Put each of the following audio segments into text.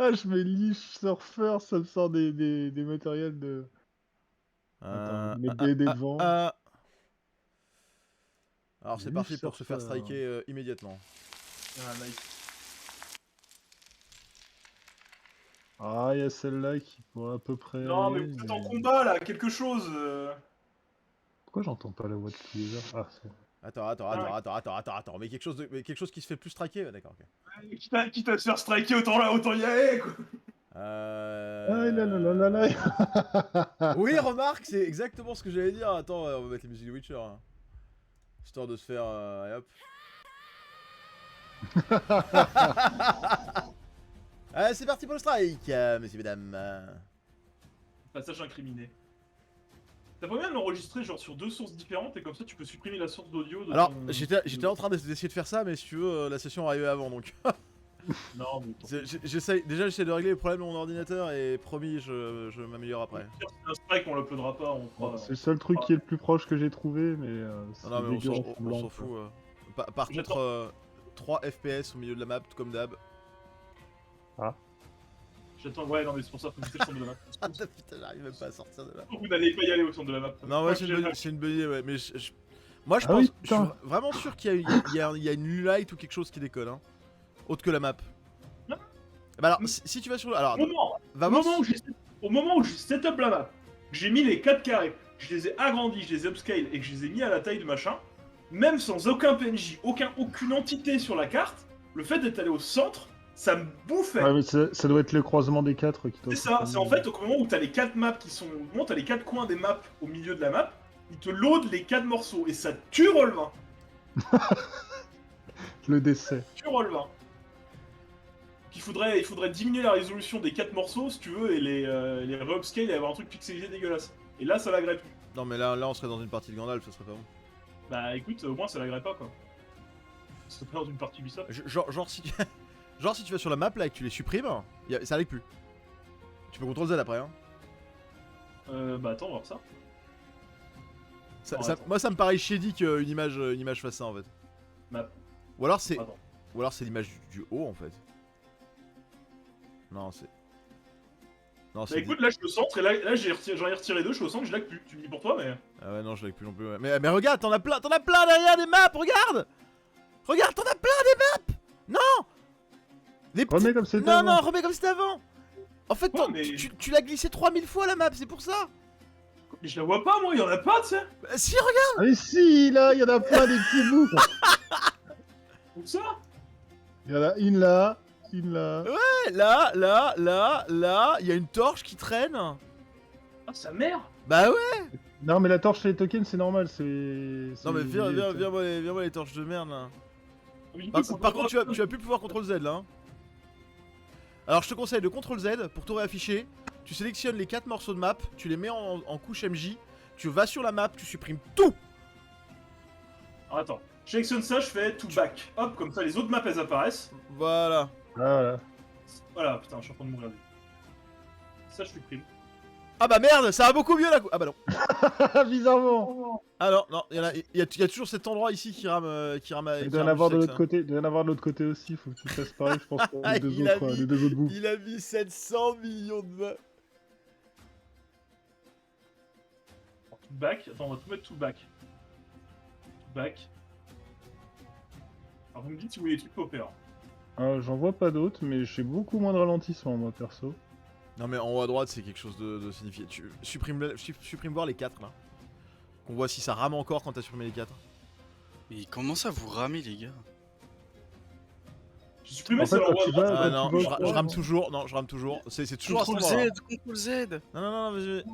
Ah, je mets Leash Surfer, ça me sort des matériels de... Attends, je Euh, vais mettre ah, des dés ah, devant. ah. Alors c'est Leash parti pour se faire Surfer. striker immédiatement. Ah, nice. Ah, il y a celle-là qui pourrait à peu près Non, mais aller, vous êtes en mais... combat là, quelque chose. Pourquoi j'entends pas la voix de Cleaver? Ah, c'est... Attends, mais quelque chose qui se fait plus striker, ouais, d'accord, ok. Quitte à se faire striker, autant y aller quoi. Ah, là là là là là. Oui, remarque, c'est exactement ce que j'allais dire. Attends, on va mettre les musiques de Witcher. Hein. Histoire de se faire... et hop. C'est parti pour le strike, messieurs, mesdames. Passage incriminé. T'as pas moyen de l'enregistrer genre sur 2 sources différentes et comme ça tu peux supprimer la source d'audio de Alors, ton... j'étais en train d'essayer de faire ça, mais si tu veux, la session arrivait avant, donc... Non, mais j'essaie de régler les problèmes de mon ordinateur, et promis, je m'améliore après. c'est un strike, on l'uploadera pas, on fera... C'est le seul truc qui est le plus proche que j'ai trouvé, mais c'est Non, mais dégueu en fond on blanc, s'en quoi. fout. Par contre, 3 FPS au milieu de la map, comme d'hab. J'attends, ouais, non mais c'est pour ça, faut quitter le centre de la map. Ah putain, j'arrive même pas à sortir de là. Vous n'allez pas y aller au centre de la map. Non, ouais, c'est une bonne idée, ouais, mais moi je Ah oui, pense, je suis putain. vraiment sûr qu'il y a une light ou quelque chose qui décolle, hein. Autre que la map. Non. Bah alors, si tu vas sur le... Alors, Au moment où j'ai setup la map, que j'ai mis les 4 carrés, je les ai agrandis, je les ai upscale et que je les ai mis à la taille de machin, même sans aucun PNJ, aucune entité sur la carte, le fait d'être allé au centre, ça me bouffait. Ouais, mais ça doit être le croisement des 4 qui doit... C'est ça, c'est en fait au moment où t'as les 4 maps qui sont... Au moment où t'as les 4 coins des maps au milieu de la map, ils te loadent les 4 morceaux et ça tue Roll20. Le décès. Tue Roll20. Il faudrait diminuer la résolution des 4 morceaux si tu veux et les re-upscale et avoir un truc pixelisé dégueulasse. Et là ça l'aggrave plus. non mais là on serait dans une partie de Gandalf, ça serait pas bon. Bah écoute, au moins ça l'aggrave pas quoi. C'est pas dans une partie Ubisoft. Genre si tu vas sur la map là et que tu les supprimes, ça arrive plus. Tu peux CTRL Z après, hein. Bah attends, on va voir ça. Moi ça me paraît shady qu'une image fasse ça en fait. Map. Ou alors c'est Attends. l'image du haut en fait. Non, c'est... Non, Bah écoute, là je suis au centre et là j'en ai retiré 2, je suis au centre, je lag plus. Tu me dis pour toi, mais. Ah ouais, non, je lag plus non plus. Ouais. Mais regarde, t'en as plein derrière des maps, regarde. Regarde, t'en as plein des maps. Non. Remets comme c'était Non, avant. non, remets comme c'était avant. En fait, Ouais, mais... tu l'as glissé 3000 fois la map, c'est pour ça. Mais je la vois pas moi, y'en a pas, tu sais. Bah, si, regarde. Ah mais si, là, il y en a plein des petits bouts. Où ça? Il y en a une là, une là. Ouais, là, il y a une torche qui traîne. Ah, sa mère. Bah ouais. Non mais la torche et les tokens c'est normal, c'est... Non mais viens moi les torches de merde là. Oui, Par contre, tu vas plus pouvoir CTRL Z là. Hein. Alors je te conseille de CTRL Z pour tout réafficher. Tu sélectionnes les 4 morceaux de map, tu les mets en couche MJ, tu vas sur la map, tu supprimes tout. Alors, attends, je sélectionne ça, je fais to back. Hop, comme ça les autres maps elles apparaissent. Voilà. Voilà. Voilà, putain, je suis en train de mourir. Ça je supprime. Ah bah merde, ça va beaucoup mieux là. Ah bah non. Bizarrement. Ah non, non, il y a toujours cet endroit ici qui rame. Il doit y en avoir de l'autre côté, il doit y en avoir de l'autre côté aussi, faut que tu fasses pareil, je pense, pour les deux autres bouts. Il a mis 700 millions de maps. To back, attends, on va tout mettre to back. To back. Alors vous me dites si vous voulez des trucs popper. J'en vois pas d'autres, mais j'ai beaucoup moins de ralentissement, moi, perso. Non mais en haut à droite c'est quelque chose de signifié. Tu supprime voir les 4 là. Qu'on voit si ça rame encore quand t'as supprimé les 4. Mais comment ça vous ramez les gars? J'ai supprimé, En fait, ça quand l'envoie tu à droite. vas- Ah quand non, tu je vas- rame toujours. Non, je rame toujours. C'est toujours à cet CTRL endroit. Z, CTRL Z. Non, vas-y.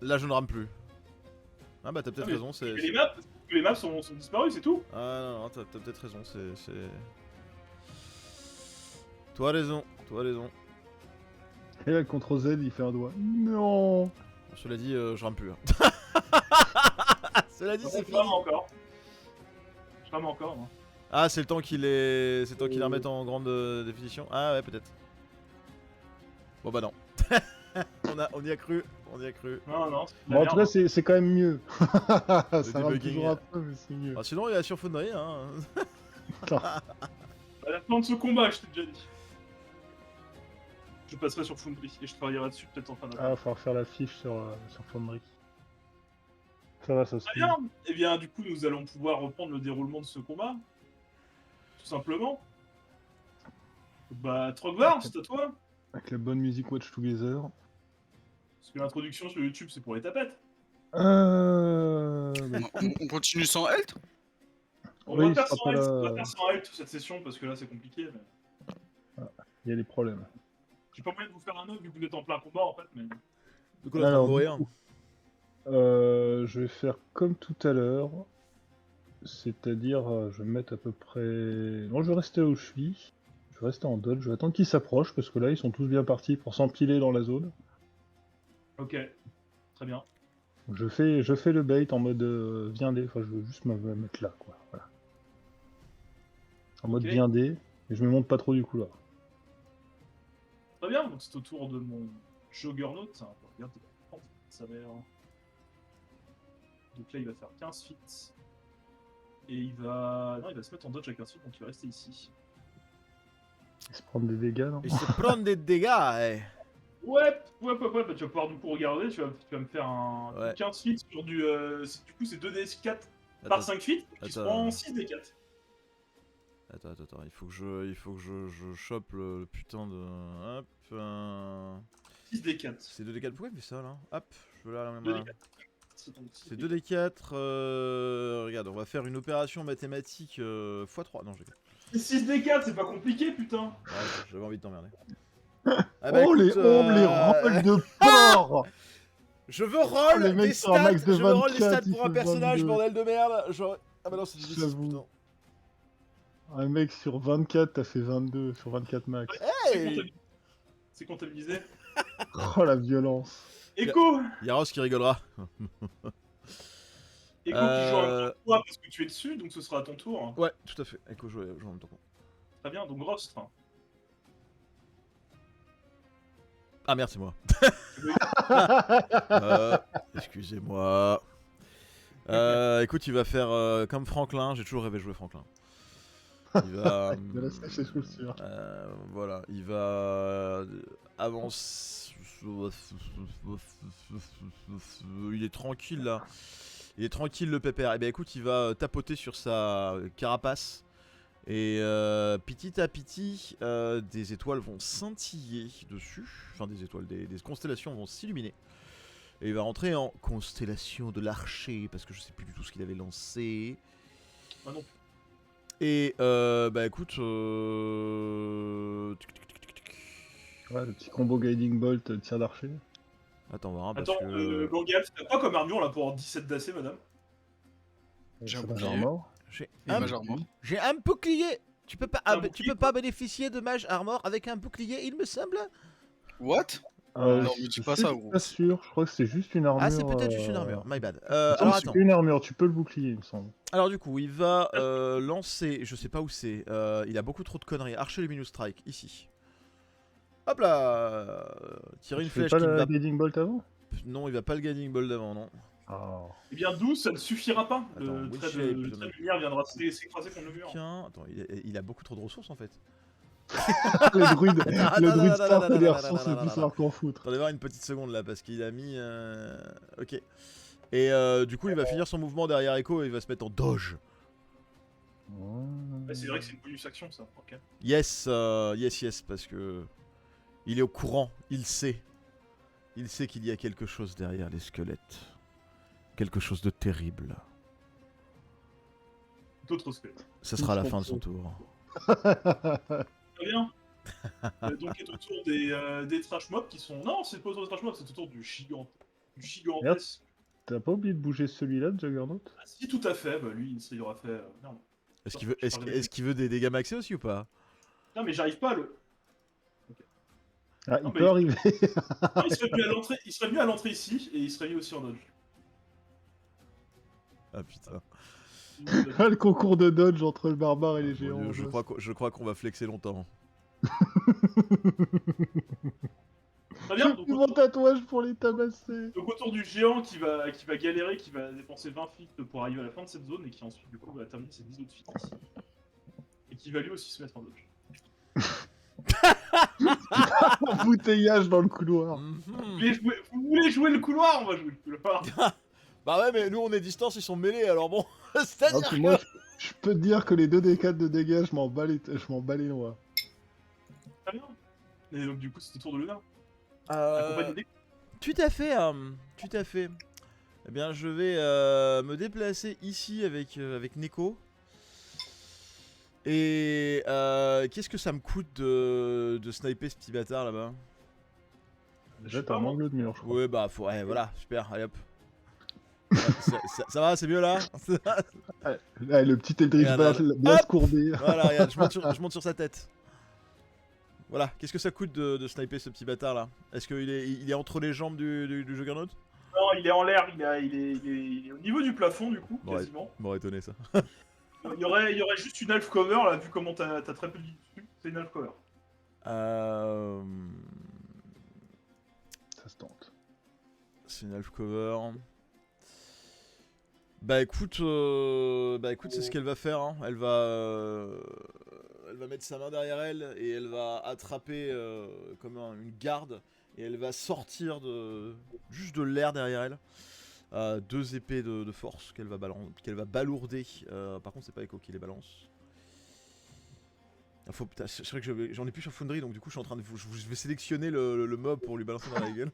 Là je ne rame plus. Ah bah t'as peut-être mais- raison, c'est... Mais les maps sont disparus, c'est tout. Ah non, t'as peut-être raison, c'est... Toi raison. Et là, le CTRL Z, il fait un doigt. Non. Cela dit, je rame plus. Hein. Cela dit, c'est Je fini. rame encore. Je rame encore, moi. Ah, c'est le temps qu'il les remette en grande définition. Ah ouais, peut-être. Bon bah non. on y a cru. Non, non. Bon, en tout cas, c'est quand même mieux. Ça rame debugging. toujours un peu, mais c'est mieux. Ah, sinon, il y a sur Foundry, hein. À la fin de ce combat, je t'ai déjà dit. je passerai sur Foundry et je travaillerai dessus peut-être en fin Ah, d'après. va falloir faire la fiche sur Foundry. Ça va, ça se Très fait. bien. Eh bien, du coup, nous allons pouvoir reprendre le déroulement de ce combat. Tout simplement. Bah, Trogvar, c'est à toi. Avec la bonne musique Watch Together. Parce que l'introduction sur YouTube, c'est pour les tapettes. Bah, On continue sans health? On Oui, va il faire sera sans pas health, là. on va faire sans health cette session parce que là, c'est compliqué. Mais... Il y a des problèmes. J'ai pas moyen de vous faire un autre vu que vous êtes en plein combat en fait. Mais... Du coup, on est en train de Alors, mourir. du coup, je vais faire comme tout à l'heure. C'est-à-dire, je vais me mettre à peu près... Non, je vais rester où je suis. Je vais rester en dodge. Je vais attendre qu'ils s'approchent, parce que là, ils sont tous bien partis pour s'empiler dans la zone. Ok, très bien. Je fais le bait en mode viendez. Enfin, je veux juste me mettre là, quoi. Voilà. En mode Ok. viendez. Et je me monte pas trop du couloir. Très bien, donc c'est au tour de mon Juggernaut. Regarde, ça va. Donc là, il va faire 15 feet. Et il va. Non, il va se mettre en dodge à 15 feet, donc il va rester ici. Ils se prennent des dégâts, non? Il se prend des dégâts, eh. Ouais, bah, tu vas pouvoir du coup regarder, tu vas me faire un Ouais. 15 feet sur du. Du coup, c'est 2d4 Attends, par 5 feet, qui se attends. prend 6d4. Attends, il faut que je chope le putain de... Hop, 6d4. c'est 2d4, pourquoi il fait ça là? Hop, je veux là la même... 2d4. C'est 2d4, regarde, on va faire une opération mathématique x3, non je rigole. C'est 6d4, c'est pas compliqué, putain. Ouais, j'avais envie de t'emmerder. Ah Oh, les écoute, rolls de porc! Je veux roll les mecs des sur un stats, max de je veux roll des 24, stats pour il un fait personnage, 22. bordel de merde. Ah bah non, c'est du D6, J'avoue. putain. Un mec sur 24, t'as fait 22 sur 24 max. Hey, C'est comptabilisé. Oh la violence. Echo Yaros qui rigolera. Echo qui joue en même temps que toi parce que tu es dessus, donc ce sera à ton tour. Ouais, tout à fait, Echo joue en même temps. Très bien, donc Rostre. Ah merde, c'est moi. Excusez-moi. Écoute, il va faire comme Franklin, j'ai toujours rêvé de jouer Franklin. Il va... De la sèche les chaussures. voilà, il va avancer. Il est tranquille là. Il est tranquille le pépère. Et ben écoute, il va tapoter sur sa carapace. Et petit à petit, des étoiles vont scintiller dessus. Enfin, des étoiles, des constellations vont s'illuminer. Et il va rentrer en constellation de l'archer, parce que je sais plus du tout ce qu'il avait lancé. Ah non. Et bah écoute, Ouais, le petit combo Guiding Bolt tir d'archer. attends, on va voir, parce Attends, que... Gandalf, t'as quoi comme armure là pour avoir 17 d'AC, madame? J'ai un Ça va, bouclier. genre mort. J'ai Et un, Mage Armor. j'ai un bouclier. Tu peux pas, Un tu bouclier, peux pas bénéficier de Mage Armor avec un bouclier, il me semble. What? Non, mais dis pas je ça, suis gros. pas sûr, je crois que c'est juste une armure. Ah, c'est peut-être juste une armure, my bad. Il me semble Alors que c'est attends. une armure, tu peux le bouclier, il me semble. Alors du coup, il va lancer, je sais pas où c'est, il a beaucoup trop de conneries. Archer Luminous Strike, ici. Hop là, tirer une Tu fais flèche pas qui ne la va... Guiding Bolt avant? Non, il va pas le Guiding Bolt d'avant, non. Ah. Eh bien, 12, ça ne suffira pas. Attends, Le oui, trait shape, de lumière viendra s'écraser contre le mur. Tiens, attends, il a beaucoup trop de ressources en fait. Le druide, Attends, le druide attends, start attends, et les attends, ressources, c'est attends, plus savoir qu'en foutre. Attendez voir une petite seconde là, parce qu'il a mis... Ok. Et du coup, il va finir son mouvement derrière Echo et il va se mettre en doge. Bah, c'est vrai que c'est une bonus action ça. Ok. Yes, yes, parce que... Il est au courant, il sait. Il sait qu'il y a quelque chose derrière les squelettes. Quelque chose de terrible. D'autres squelettes. Ça sera la fin de son tour. Très bien. Donc, est autour des trash mobs qui sont. Non, c'est pas autour des trash mobs, c'est autour du gigantesque. T'as pas oublié de bouger celui-là de Juggernaut? Ah, si, tout à fait. Bah, lui, il aura fait. Non. Est-ce qu'il veut, est-ce qu'il veut des dégâts maxés aussi ou pas? Non, mais j'arrive pas à le. Ah, Non, il mais- peut arriver. Non, il serait venu à l'entrée ici et il serait mis aussi en dodge. Ah putain. Ah, le concours de dodge entre le barbare et les Mon géants. Dieu, je crois qu'on va flexer longtemps. Très bien. J'ai mon tatouage pour les tabasser. Donc autour du géant qui va galérer, qui va dépenser 20 feet pour arriver à la fin de cette zone et qui ensuite du coup va terminer ses 10 autres feet ici. Et qui va lui aussi se mettre en dodge. Embouteillage dans le couloir. Vous voulez jouer le couloir? On va jouer le couloir. Bah ouais, mais nous on est distance, ils sont mêlés, alors bon. Non, C'est-à-dire puis que... moi, je peux te dire que les 2d4 de dégâts, je m'en bats les noix. Très bien. Et donc, du coup, c'était tour de Luna. Euh, Accompagné des... Tout à fait, tout à fait. Eh bien, je vais me déplacer ici avec Neko. Et qu'est-ce que ça me coûte de sniper ce petit bâtard là-bas? Déjà, t'as un angle de mur, je crois. Ouais, bah, faut... ouais, voilà, super, allez hop. Ça va, c'est mieux là? Ouais, le petit Eldritch Regarde, Blast hop courbé. Voilà, regarde, je monte sur sa tête. Voilà, qu'est-ce que ça coûte de sniper ce petit bâtard là? Est-ce qu'il est entre les jambes du Juggernaut? Non, il est en l'air, il est au niveau du plafond, du coup, Bon, quasiment. M'aurait étonné ça. Il y aurait juste une half cover, là, vu comment t'as très peu de vie dessus. C'est une half cover. Ça se tente. C'est une half cover. Bah écoute, c'est ce qu'elle va faire. Hein. Elle va mettre sa main derrière elle et elle va attraper comme une garde et elle va sortir juste de l'air derrière elle. 2 épées de force qu'elle va balourder. Par contre, c'est pas Echo qui les balance. C'est vrai que j'en ai plus sur Foundry, donc du coup, je suis en train de je vais sélectionner le mob pour lui balancer dans la gueule.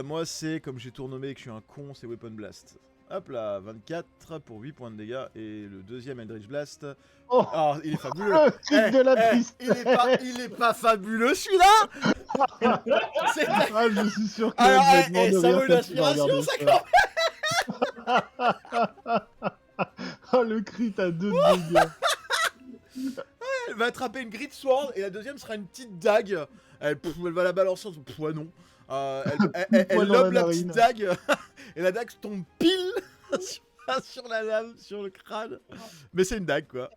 Moi, c'est comme j'ai tout renommé et que je suis un con, c'est Weapon Blast. Hop là, 24 pour 8 points de dégâts. Et le deuxième Eldritch Blast. Oh, Il est fabuleux. Cri de la tristesse. Il est pas fabuleux celui-là. Ah, je suis sûr que Alors, elle va être mort de ça rire vaut une quand tu vas inspiration, regarder ça ça. Oh, le crit à 2 de dégâts. Elle va attraper une Grid Sword et la deuxième sera une petite dague. Elle va la balancer en ouais non. Elle dans lobe la la petite narine. dague et la dague tombe pile sur la lame, sur le crâne. Mais c'est une dague quoi.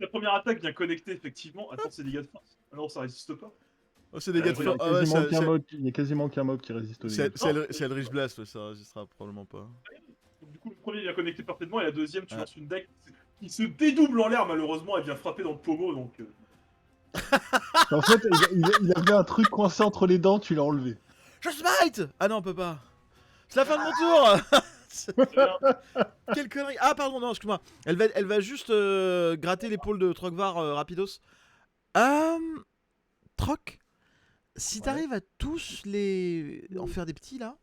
La première attaque vient connecter, effectivement. Attends, c'est dégâts de force. Ah non, ça résiste pas. Oh, c'est des gars de il y a force. Il y a quasiment qu'un mob qui résiste aux dégâts. C'est Eldritch Blast, ouais, ça résistera probablement pas. Donc, du coup, le premier vient connecter parfaitement et la deuxième, tu Ouais. lances une dague qui se dédouble en l'air, malheureusement. Elle vient frapper dans le pommeau, donc... En fait, il avait un truc coincé entre les dents, tu l'as enlevé. Je smite. Ah non, on peut pas. C'est la fin de mon tour. très bien. Quelle connerie. Ah pardon, non, excuse-moi. Elle va juste gratter l'épaule de Trogvar rapidos. Troc, si t'arrives à tous les en faire des petits là,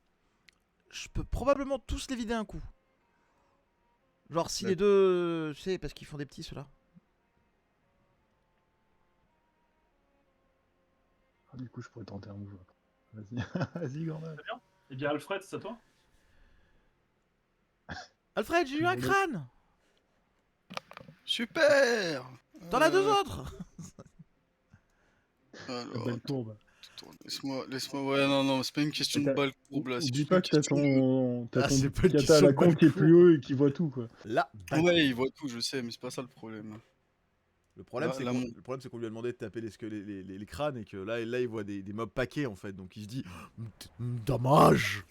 je peux probablement tous les vider un coup. Genre si les deux, tu sais, parce qu'ils font des petits ceux-là. Ah, du coup, je pourrais tenter un move. Vas-y, vas-y, Gordon. Très bien. Eh bien, Alfred, c'est à toi. Alfred, j'ai eu un crâne. Super. T'en as 2 autres. Alors, Belle courbe. laisse-moi, ouais, non, c'est pas une question de balle courbe là. Oublie pas que t'as ton c'est pas une kata à question la de con balle qui est plus haut et qui voit tout, quoi. Là, Ouais, il voit tout, je sais, mais c'est pas ça le problème. le problème, Là, c'est là, qu'on lui a demandé de taper les crânes et que là, il voit des mobs paquets en fait, donc il se dit dommage.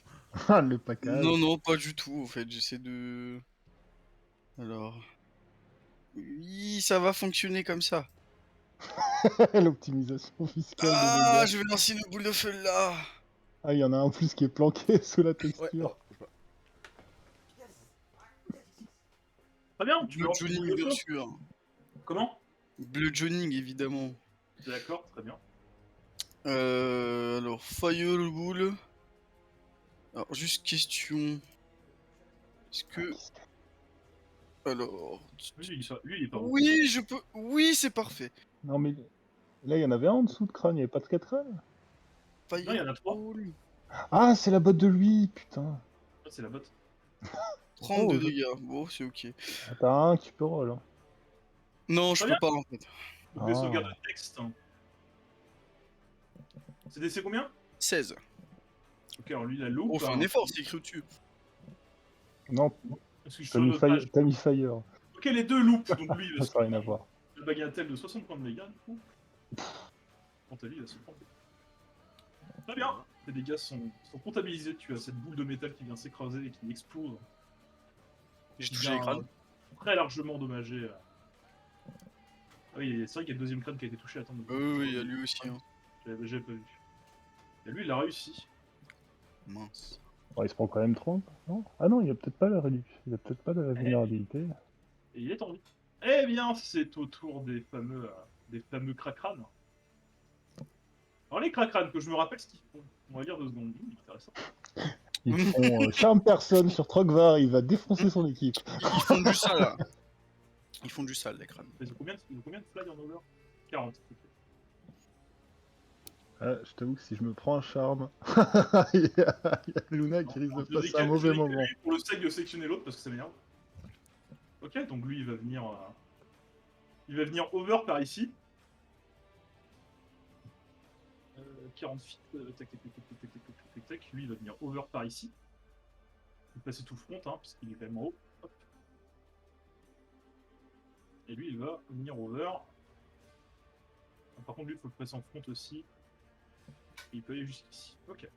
Ah, le package. Non, pas du tout, en fait, j'essaie de... Alors... Oui, ça va fonctionner comme ça. L'optimisation fiscale des Ah, dégâts. je vais lancer une boule de feu là. Ah, il y en a un en plus qui est planqué sous la Ouais, texture. Très bien, tu Blue lances Johnning, le bien feu. sûr. Comment? Blue Johnning, évidemment. D'accord, très bien. Alors, Fireball. Alors, juste question. Est-ce que... Alors... Lui, il est pas bon. Oui, je peux... Oui, c'est parfait. Non, mais là, il y en avait un en dessous de crâne, il n'y avait pas de 4 crânes. Non, il y en a 3. Ah, c'est la botte de lui, putain. C'est la botte. 32 Oh, dégâts. Bon, c'est ok. Ah, t'as un qui peut roll. Hein. Non, je Très peux pas, en fait. Donc, les Ah. sauvegardes de texte. C'est DC combien? 16. Ok, alors lui, il a loup. Oh, fais un effort, c'est écrit au-dessus. Non, Parce que je suis t'as sur mis, une autre page. t'as mis Fire. Ok, les deux loupes. Donc lui, il va Ça n'a rien à voir. le bagatelle de 60 points de dégâts, du coup. Quant à lui, il va se prendre. Très bien. Les dégâts sont comptabilisés. Tu as cette boule de métal qui vient s'écraser et qui explose. J'ai Qui touché vient, les crânes. très largement endommagé Ah oui, c'est vrai qu'il y a le deuxième crâne qui a été touché. Attends, Oui, il y a lui aussi. Hein. J'avais pas vu. Et lui, il a réussi. Mince. Bon, il se prend quand même 30, non? Ah non, il y a peut-être pas la réduction. Il y a peut-être pas la vulnérabilité. Et il est en vie. Eh bien, c'est au tour des fameux cracranes. Alors, les cracranes, que je me rappelle ce qu'ils font. On va dire 2 secondes. Intéressant. Ils font charme personne sur Trogvar, il va défoncer son équipe. Ils font du sale là. Ils font du sale les crânes. Ils ont combien de fly en over? 40. Ok. Ah, je t'avoue que si je me prends un charme, il y a Luna qui risque de Je passer un mauvais moment. lui pour le sec de sectionner l'autre parce que ça m'énerve. Ok, donc lui il va venir over par ici. 40 feet, tac tac tac tac tac tac tac tac tac. Lui il va venir over par ici. Il va passer tout front, hein, parce qu'il est quand même en haut. Hop. Et lui il va venir over. Par contre lui il faut le passer en front aussi. Et il peut aller jusqu'ici. Ok.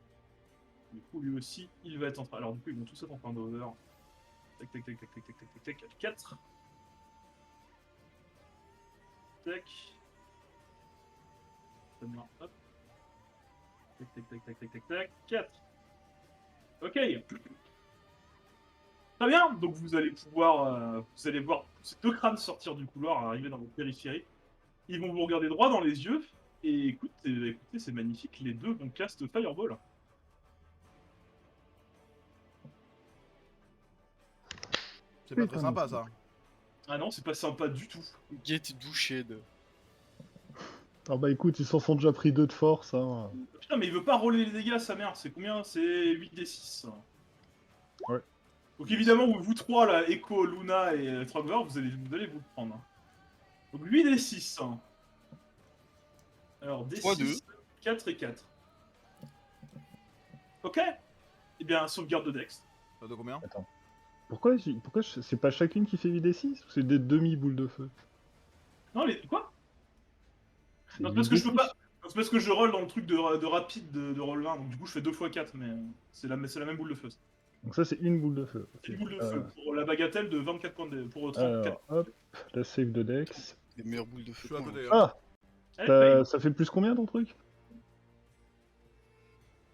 Du coup lui aussi il va être en train. Alors du coup ils vont tous être en train d'over. Tac tac tac tac tac tac tac tac tac. 4. Tac. Hop. Tac tac tac tac tac tac tac. 4. Ok. Très bien. Donc vous allez pouvoir, vous allez voir ces 2 crânes sortir du couloir, arriver dans votre périphérie. Ils vont vous regarder droit dans les yeux. Et écoutez, c'est magnifique. Les 2 vont cast Fireball. C'est pas très sympa ça. Ah non, c'est pas sympa du tout. Get douché de. Ah bah écoute, ils s'en sont déjà pris 2 de force. Hein. Putain, mais il veut pas roller les dégâts, sa mère. C'est combien? C'est 8d6. Ouais. Donc évidemment, vous 3 là, Echo, Luna et Trogvar, vous allez vous le prendre. Donc 8d6. Alors D6, 4 et 4. Ok. Eh bien, sauvegarde de Dex. Ça de combien? Attends. Pourquoi c'est pas chacune qui fait 8d6 ou c'est des demi-boules de feu? Non, les... Quoi? C'est Non, c'est parce que je peux 8d6. pas... C'est parce que je roll dans le truc de rapide de roll 20, donc du coup je fais 2 x 4, mais c'est la même boule de feu. Donc ça c'est une boule de feu. C'est Ok. une boule de feu pour la bagatelle de 24 points de... pour 34. Alors, hop, la save de Dex. Les meilleures boules de Je feu. suis à côté. Hein. Ah, Elle fail. ça fait plus combien ton truc?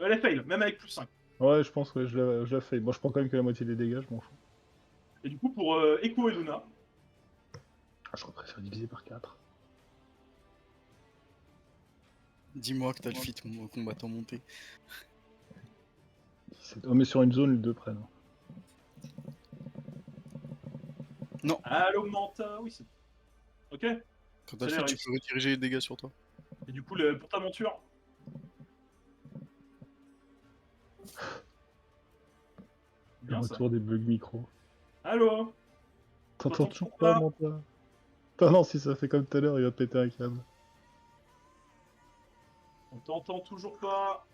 Elle fail, même avec plus 5. Ouais, je pense que je la fais. Bon, je prends quand même que la moitié des dégâts, je m'en fous. Et du coup pour Echo et Luna, Ah, je préfère diviser par 4. Dis-moi que t'as le fit, mon combattant monté. On met sur une zone, les 2 prennent. Allo Manta, oui c'est... Ok. Quand t'as le Ça fit, les tu peux rediriger les dégâts sur toi. Et du coup pour ta monture... Le Bien ça. retour des bugs micro. Allo. T'entends toujours pas, Manta? Putain, non, si ça fait comme tout à l'heure, il va péter un câble. On t'entend toujours pas.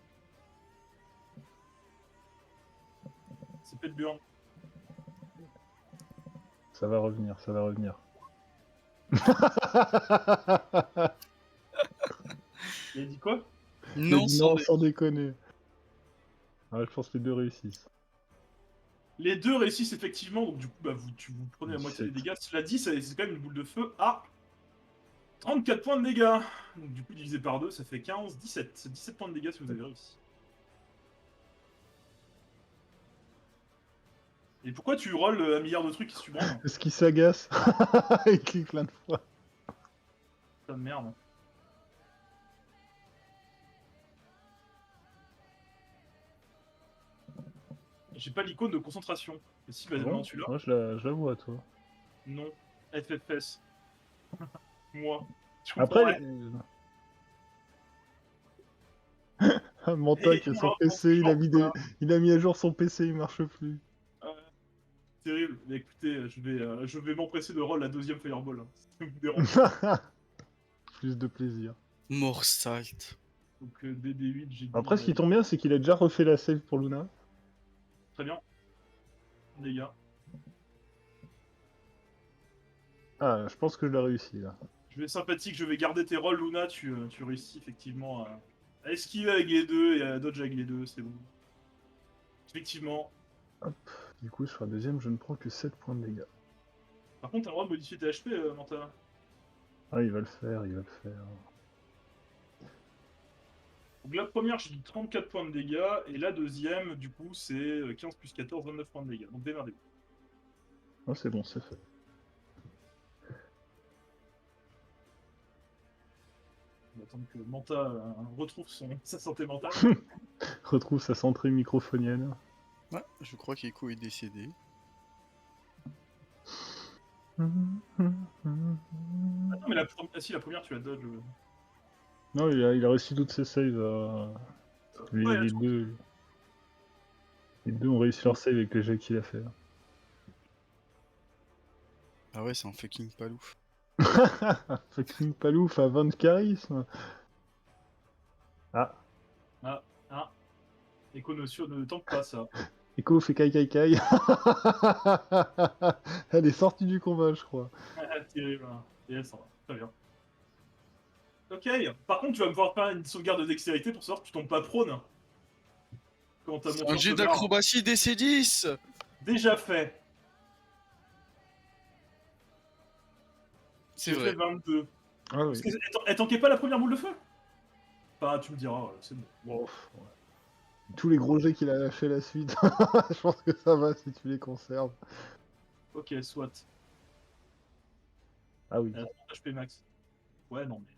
C'est peut-être burn. Ça va revenir, ça va revenir. Il a dit quoi? Non, sans déconner. Ah, je pense que les 2 réussissent. Les 2 réussissent effectivement, donc du coup bah, vous prenez la moitié des 17. dégâts. Cela dit, c'est quand même une boule de feu à 34 points de dégâts. Donc du coup divisé par 2, ça fait 15, 17. C'est 17 points de dégâts si vous avez réussi. Et pourquoi tu rolls un milliard de trucs qui se subranent? Est-ce qu'il s'agace? Il clique plein de fois. Putain de merde. J'ai pas l'icône de concentration. Et si, bah, non, tu l'as. Moi, je la vois, toi. Non. FFS. Moi. Je Après, comprends un Manta qui a son PC, il a mis à jour son PC, il marche plus. Terrible. Mais écoutez, je vais m'empresser de roll la 2ème Fireball. Hein. Ça me dérange. Plus de plaisir. Mort salt. Donc DD8, j'ai dit... Après, ce qui tombe bien, c'est qu'il a déjà refait la save pour Luna. Très bien. Les gars. Ah, je pense que je l'ai réussi, là. Je vais sympathique, je vais garder tes rolls, Luna. Tu réussis effectivement à esquiver avec les 2 et à dodge avec les 2, c'est bon. Effectivement. Hop. Du coup, sur la deuxième, je ne prends que 7 points de dégâts. Par contre, t'as le droit de modifier tes HP, Manta. Ah, il va le faire, il va le faire. Donc la première, j'ai dit 34 points de dégâts, et la deuxième, du coup, c'est 15 plus 14, 29 points de dégâts. Donc démerdez-vous. Ah, c'est bon, c'est fait. On va attendre que Manta retrouve sa santé mentale. Retrouve sa centrée microphonienne. Ouais, je crois qu'Echo est décédé. Attends, mais la première, ah si, la première, tu la dodge. Non, il a réussi toutes ses saves. Ouais, Les deux. Les deux ont réussi leur save avec les jets qu'il a fait. Ah ouais, c'est un fucking palouf. Fucking Palouf à 20 de charisme. Ah, Econocio ne tente pas ça. Echo fait kai kai kai. Elle est sortie du combat, je crois. Terrible. Hein. Et elle s'en va. Très bien. Ok. Par contre, tu vas me pouvoir faire une sauvegarde de dextérité pour savoir que tu tombes pas prône. Quand ta C'est monture un jet se barre. d'acrobatie DC10. Déjà fait. C'est J'ai vrai. fait 22. Ah Parce oui. que elle tanquait pas la première boule de feu. Enfin, tu me diras, c'est bon. Bon, ouais. Tous les gros jets qu'il a lâché la suite, je pense que ça va si tu les conserves. Ok, soit. Ah oui. Elle a 30 HP max. Ouais, non, mais.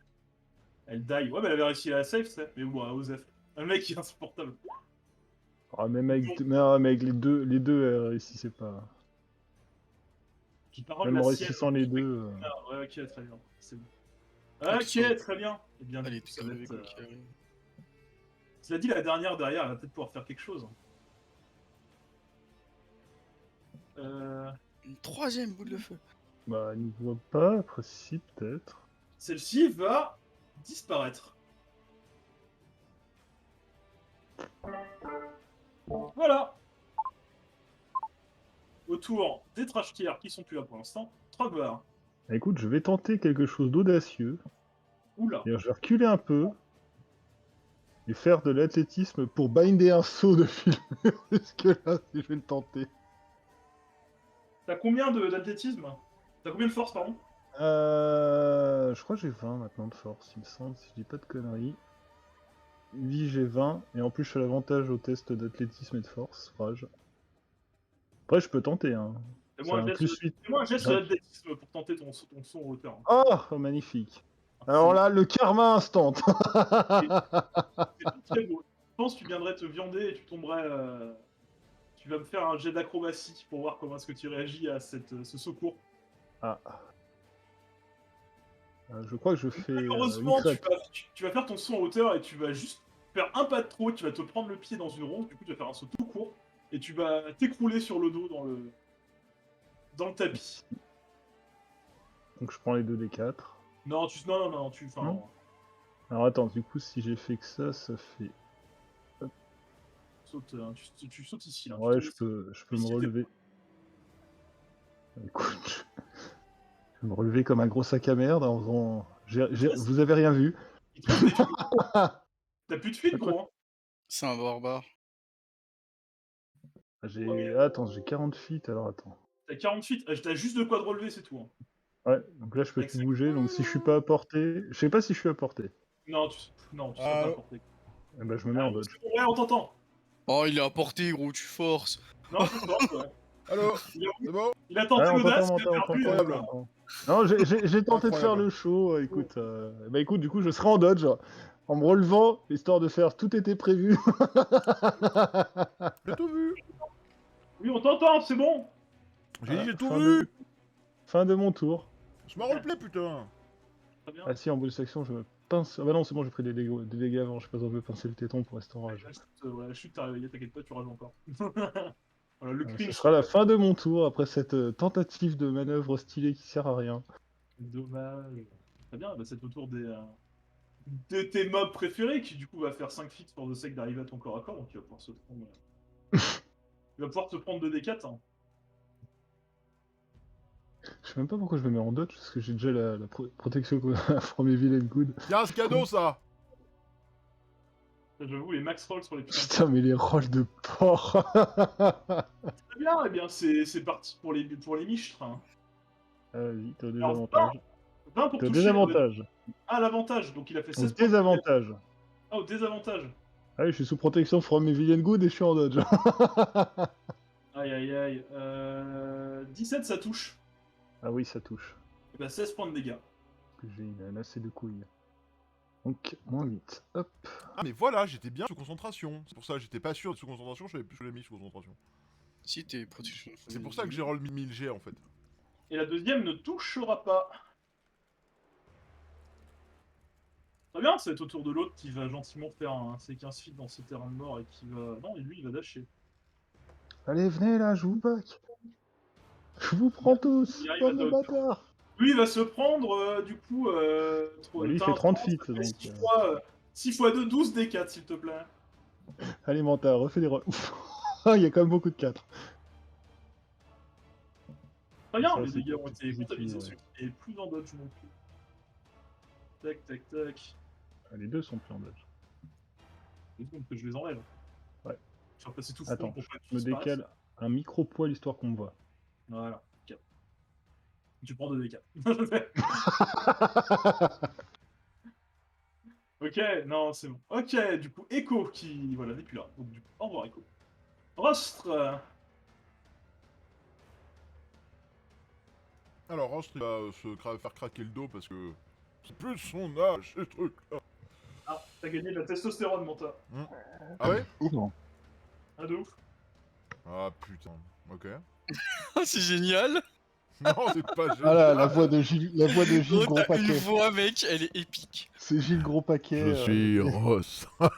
Elle die. Ouais, mais elle avait réussi à la save, c'est. Mais bon, à Osef. Le mec, il est insupportable. Ah, même avec, mais avec les deux, elle réussissait pas. Qui parole Même la en sienne. réussissant les deux. Ah, ouais, ok, très bien. C'est bon. Attention. Ok, très bien. Eh bien, Elle du coup, était ça va crevée être, quoi qu'il arrive. cela dit, la dernière derrière, elle va peut-être pouvoir faire quelque chose. Une troisième boule de feu. Bah, il ne voit pas, après si, peut-être. Celle-ci va disparaître. Voilà. Autour des trash tiers qui sont plus là pour l'instant. Trogvar. Bah, écoute, je vais tenter quelque chose d'audacieux. Oula. C'est-à-dire, je vais reculer un peu. Et faire de l'athlétisme pour binder un saut de film. Jusque là, si je vais le tenter. T'as combien d'athlétisme? T'as combien de force, pardon? Je crois que j'ai 20 maintenant de force, il me semble, si je dis pas de conneries. Vie, j'ai 20, et en plus je fais l'avantage au test d'athlétisme et de force, rage. Après, je peux tenter, hein. C'est un plus 8. Fais-moi un geste d'athlétisme pour tenter ton son en hauteur. Oh, magnifique. Alors là, le karma instant. C'est pas très beau. Je pense que tu viendrais te viander et tu tomberais. Tu vas me faire un jet d'acrobatie pour voir comment est-ce que tu réagis à ce secours. Ah. Je crois que je fais Malheureusement, 8 tu vas faire ton saut en hauteur et tu vas juste faire un pas de trop, tu vas te prendre le pied dans une ronde, du coup tu vas faire un saut tout court et tu vas t'écrouler sur le dos dans le tapis. Donc je prends les 2d4. Non, tu. Enfin, Non. Alors attends, du coup, si j'ai fait que ça fait... saute, tu sautes ici. Là, Ouais, tu je te- peux me ici, t'es- relever. Écoute, je vais me relever comme un gros sac à merde en faisant... Vous avez rien vu. Il te reste des fuites. T'as plus de fuite, À quoi gros. Hein. C'est un barbare. J'ai... Ah, attends, j'ai 40 feet, alors attends. T'as 40 fuites, t'as juste de quoi de relever, c'est tout. Hein. Ouais, donc là je peux Avec plus ça. bouger, donc si je suis pas à portée... Je sais pas si je suis à portée. Non, tu seras pas porté. Eh ben, je me mets en dodge. Ouais, on t'entend. Oh, il est à portée, gros, tu forces. Non, tu forces, ouais. Allô, c'est bon? Il a tenté Ouais, l'audace, on il a perdu. t'entend. Non, j'ai tenté de faire Incroyable. le show, écoute. Bah écoute, du coup, je serai en dodge, en me relevant, histoire de faire tout était prévu. J'ai tout vu. Oui, on t'entend, c'est bon. J'ai dit j'ai tout Fin vu. Fin de mon tour. Je m'en roleplay, putain. Très bien. Ah si, en bonus action, je me pince... Ah bah non, c'est bon, j'ai pris des dégâts avant, j'ai pas besoin de me pincer le téton pour rester en rage. La chute t'a réveillé, t'inquiète pas, tu rages encore. Voilà, le Ce cringe. sera la fin de mon tour, après cette tentative de manœuvre stylée qui sert à rien. Dommage. Très bien, bah, c'est au tour de tes mobs préférés qui du coup va faire 5 feats pour the sake d'arriver à ton corps à corps, donc il va pouvoir se prendre. Il va pouvoir te prendre 2d4. Hein. Je sais même pas pourquoi je me mets en dodge, parce que j'ai déjà la protection from evil and good. Tiens, ce cadeau, ça. J'avoue, les max rolls sur les putains de Putain, mais les rôles de porc. Très bien, eh bien c'est parti pour les michtres. Hein. Vas-y, t'as des Alors, avantages. 20 pour T'as au toucher. désavantage. Ah, l'avantage, donc il a fait Au 16 points de dégâts. désavantage. Ah, au désavantage. Ah oui, je suis sous protection from Evian Good et je suis en dodge. Aïe aïe aïe. 17, ça touche. Ah oui, ça touche. Et bah 16 points de dégâts. Parce que j'ai assez de couilles. Donc, moins 8. Hop. Ah, mais voilà, j'étais bien sous concentration. C'est pour ça, j'étais pas sûr de sous concentration, je savais plus que je l'ai mis sous concentration. Si t'es protection. C'est pour ça que j'ai roll 1000 G en fait. Et la deuxième ne touchera pas. Très bien, ça va être au tour de l'autre qui va gentiment faire un C15 feet dans ce terrain de mort et qui va... Non, et lui, il va dasher. Allez, venez là, je vous back. Je vous prends tous. Il arrive Bande à de te- bâtards. Lui, il va se prendre, du coup... Bah, lui, il t'as fait un 30 ça feet, fait donc, 6 fois 2, 12 D4, s'il te plaît. Allez, Manta, refais les il y a quand même beaucoup de 4. Très bien, Ça, les c'est dégâts ont plus été comptabilisés, équilibré. ce qui est plus en dodge non plus. Tac, tac, tac. Ah, les deux sont plus en dodge. C'est bon que je les enlève. Ouais. Je vais repasser tout front Attends, pour pas je me décale un micro-poil histoire qu'on me voit. Voilà. Ok. Tu prends 2 D4. Ok, non, c'est bon. Ok, du coup, Echo qui, voilà, n'est plus là. Donc, du coup, au revoir, Echo. Rostre. Alors, Rost il va faire craquer le dos parce que c'est plus son âge, ces trucs-là. Ah, t'as gagné de la testostérone, Manta. Ah ouais? Non. Ah, de ouf. Ah putain, ok. Ah, c'est génial. Non, c'est pas génial. Ah là, la voix de Gilles Oh, Gros t'as une Paquet. voix, mec, elle est épique. C'est Gilles Gros Paquet. Je suis Ross. Oh,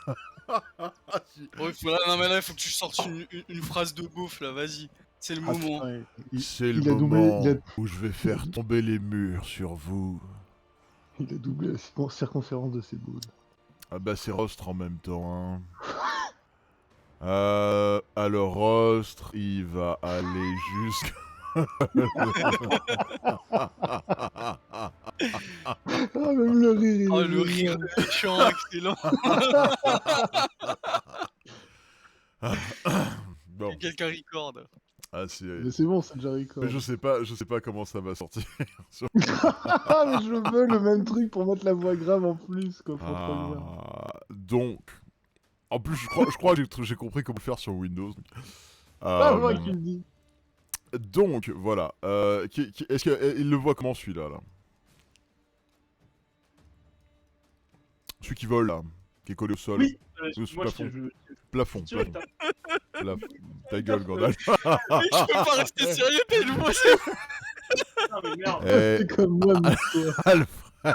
non, mais là, il faut que tu sortes une phrase de beauf, là, vas-y. C'est le Ah, moment. putain, C'est le il a doublé, moment où je vais faire tomber les murs sur vous. il a doublé la circonférence de ses boules. Ah bah c'est Rostre en même temps, hein. Alors Rostre, il va aller jusqu'à... Ah, même le rire, il Oh, est le rire génial. de méchant, excellent. Bon, Quelqu'un record. ah c'est... Mais c'est bon, c'est déjà record. Mais je sais pas comment ça va sortir. Ah, mais je veux le même truc pour mettre la voix grave en plus, quoi, faut trop bien. Donc, en plus je crois que j'ai compris comment le faire sur Windows. Ah, moi qui le dis. Donc voilà, est-ce qu'il le voit comment celui-là là? Celui qui vole là, qui est collé au sol. Oui, Sous moi, plafond. je Plafond, tire plafond. ta- Ta gueule, Gandalf. Mais je peux pas rester sérieux, mais le mot, c'est... Ah, mais merde. Eh, C'est comme moi, mais toi. Alfred.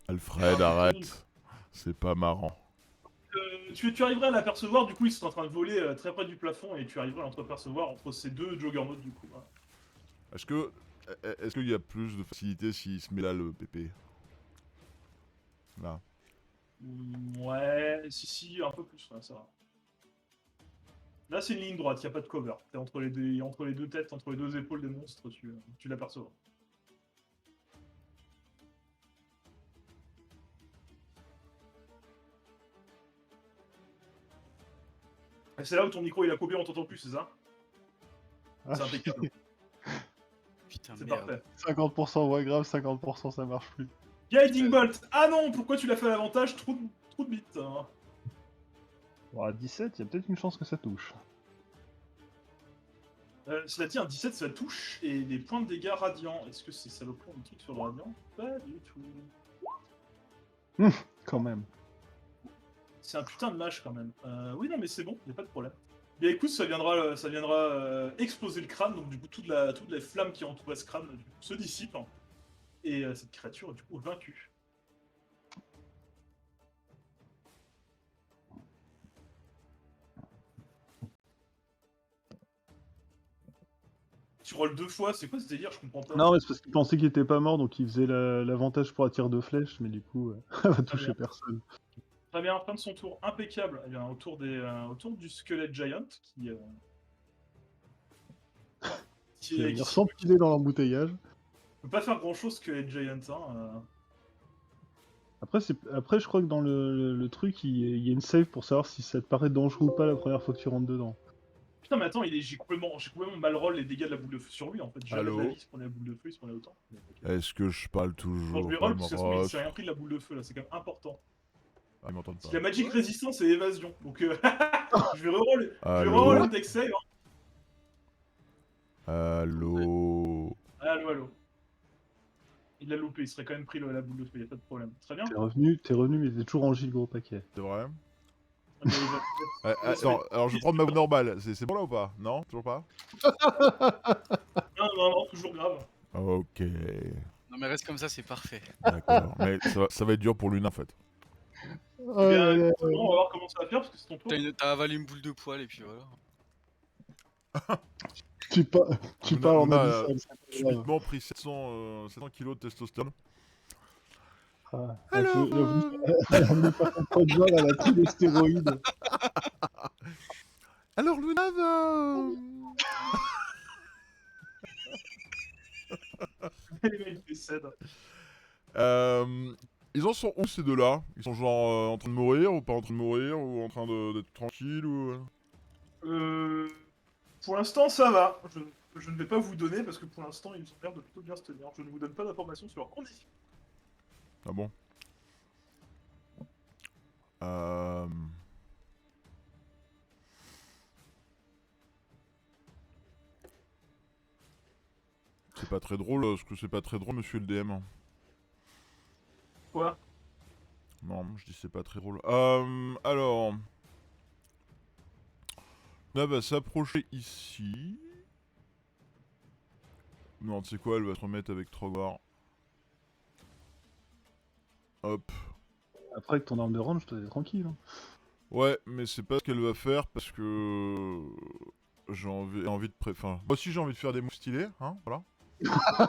Alfred, arrête. C'est pas marrant. Tu arriverais à l'apercevoir, du coup, ils sont en train de voler très près du plafond et tu arriverais à l'entrepercevoir entre ces deux juggernauts, du coup. Voilà. Est-ce qu'il y a plus de facilité s'il se met là le pépé? Là. Ouais, si, un peu plus, ouais, ça va. Là, c'est une ligne droite, il a pas de cover. T'es entre les deux têtes, entre les deux épaules des monstres, tu l'aperçois. Et c'est là où ton micro il a coupé, on t'entend plus, c'est ça? C'est impeccable, Putain, c'est merde. parfait. 50% voix grave, 50% ça marche plus. Guiding Bolt! Ah non, pourquoi tu l'as fait à l'avantage? Trop de bits. Hein. Bon, à 17, il y a peut-être une chance que ça touche. Cela dit, un 17 ça touche et les points de dégâts radiants. Est-ce que c'est salopard un truc sur le radiant? Pas du tout. Quand même. C'est un putain de mage quand même. Oui, non, mais c'est bon, y'a pas de problème. Bien écoute, ça viendra exploser le crâne, donc du coup, toute la flamme qui entourait ce crâne du coup, se dissipe. Hein, et cette créature est du coup vaincue. Tu rolles 2 fois, c'est quoi ce délire? Je comprends pas. Non, mais c'est parce qu'il pensait qu'il était pas mort, donc il faisait l'avantage pour la tire de flèche, mais du coup, elle va toucher personne. Très bien, fin de son tour impeccable. Eh bien, autour du squelette giant qui Il va venir s'empiler dans l'embouteillage. peut pas faire grand chose squelette giant. Hein, Après, je crois que dans le truc, il y a une save pour savoir si ça te paraît dangereux ou pas la première fois que tu rentres dedans. Putain, mais attends, j'ai complètement mal roll les dégâts de la boule de feu sur lui en fait. Jamais de la Allô vie, il se prenait la boule de feu, il se prenait autant. Mais, ok. Est-ce que je parle Bon, toujours je vais roll comme parce que il s'est Roche? rien pris de la boule de feu là, c'est quand même important. Ah, ils m'entendent Parce que la pas. magic résistance et évasion. Donc je vais reroll Allô? le deck save. Hein. Allô? Allô. Il l'a loupé, il serait quand même pris la boule de feu, y'a pas de problème. Très bien. T'es revenu, mais t'es toujours en giga gros paquet. C'est vrai? Ah, mais il va- Attends, alors je vais prendre ma voix normale. C'est bon là ou pas? Non? Toujours pas? Non, toujours grave. Ok. Non, mais reste comme ça, c'est parfait. D'accord. Mais ça va être dur pour Luna en fait. Eh bien, écoute, on va voir comment ça va faire parce que c'est ton tour. T'as avalé une boule de poil et puis voilà. Tu parles en Luna a abyssal, c'est pas grave. subitement pris 700 kilos de testostérone. Ah, Alors, elle a voulu faire son poids de vol, elle a pris des stéroïdes. Alors Luna va... Les mecs décèdent. Ils en sont où ces deux-là? Ils sont genre en train de mourir ou pas en train de mourir ou en train d'être tranquilles ou... Pour l'instant, ça va. Je ne vais pas vous donner parce que pour l'instant, ils ont l'air de plutôt bien se tenir. Je ne vous donne pas d'informations sur leurs conditions. Ah bon? C'est pas très drôle, parce que c'est pas très drôle, monsieur le DM. Quoi? Non, je dis c'est pas très drôle. Alors... Là, va s'approcher ici. Non, tu sais quoi, elle va se remettre avec Trogvar. Hop. Après, que ton arme de range, t'es tranquille. Hein. Ouais, mais c'est pas ce qu'elle va faire parce que... J'ai envie de Enfin, moi aussi j'ai envie de faire des moves stylés, hein, voilà.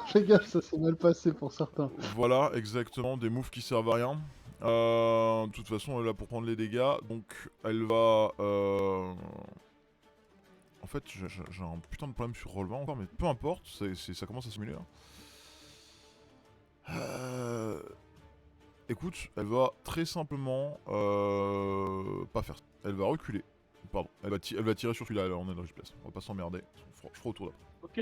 Fais gaffe, ça s'est mal passé pour certains. Voilà, exactement, des moves qui servent à rien. De toute façon, elle est là pour prendre les dégâts, donc elle va... En fait, j'ai un putain de problème sur relevant encore, mais peu importe, ça commence à simuler. Hein. Écoute, elle va très simplement... pas faire ça. Elle va reculer. Pardon, elle va tirer sur celui-là, alors on est dans place. On va pas s'emmerder, je ferai autour là. Ok.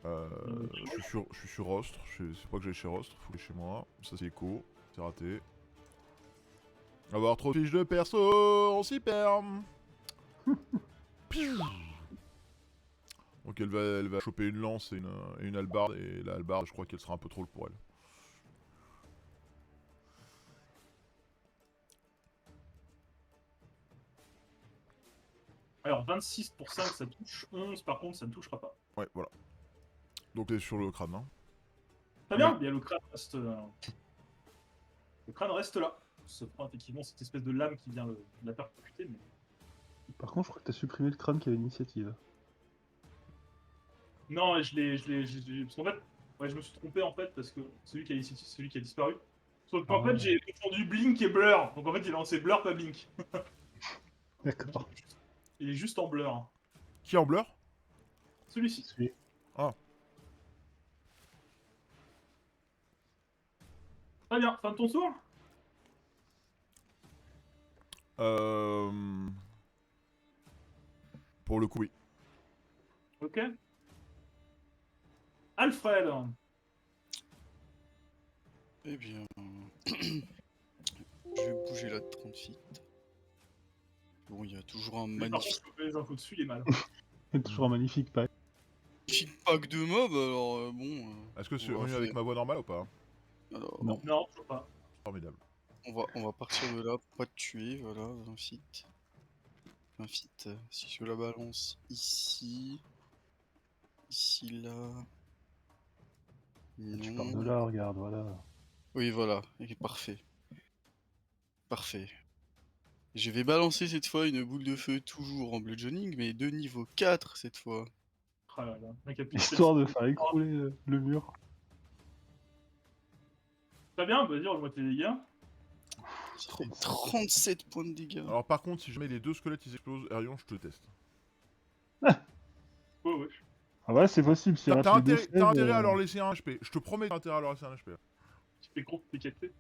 Je suis sur Rostre, c'est pas que j'aille chez Rostre, faut aller chez moi. Ça c'est écho, c'est raté. Avoir trop de fiches de perso, on s'y perd. Donc elle va choper une lance et une hallebarde, et la hallebarde je crois qu'elle sera un peu trop pour elle. Alors 26 pour 5 ça touche, 11 par contre ça ne touchera pas. Ouais, voilà. Donc t'es sur le crâne, hein. Très bien, bien le crâne reste là. Ça prend effectivement cette espèce de lame qui vient la percuter, mais... Par contre, je crois que t'as supprimé le crâne qui avait l'initiative. Non, parce qu'en fait, ouais, je me suis trompé en fait, parce que celui qui a l'initiative, c'est celui qui a disparu. Sauf qu'en fait, j'ai confondu Blink et Blur. Donc en fait, il a lancé Blur, pas Blink. D'accord. Il est juste en Blur. Qui est en blur? Celui-ci. Ah. Très bien, fin de ton tour. Pour le coup, oui. Ok. Alfred. Eh bien... je vais bouger là de 30 feet. Bon, il y a toujours un Mais par contre, magnifique je peux les infos dessus, il est mal. C'est toujours un magnifique pack. pack de mobs, alors bon... Est-ce que c'est on va revenu faire- avec ma voix normale ou pas? Alors, Non. Non, toujours pas. Formidable. on va partir de là pour pas te tuer, voilà, 20 feet. 20 feet, si je la balance ici... Ici, là... Tu pars Non. de là, regarde, voilà. Oui, voilà, et parfait. Parfait. Je vais balancer cette fois une boule de feu toujours en bludgeoning, mais de niveau 4 cette fois. Ah là là, le mec a plus de Histoire de faire écrouler le mur. Très bien, vas-y, roule-moi tes dégâts. Ça fait 37 points de dégâts. Alors par contre, si jamais les deux squelettes ils explosent, Arion, je te teste. Ouais. Ah ouais, c'est possible. Si T'as elle rate les deux intérêt à save, leur laisser un HP. Je te promets, t'as intérêt à leur laisser un HP. Tu fais gros, t'es capté.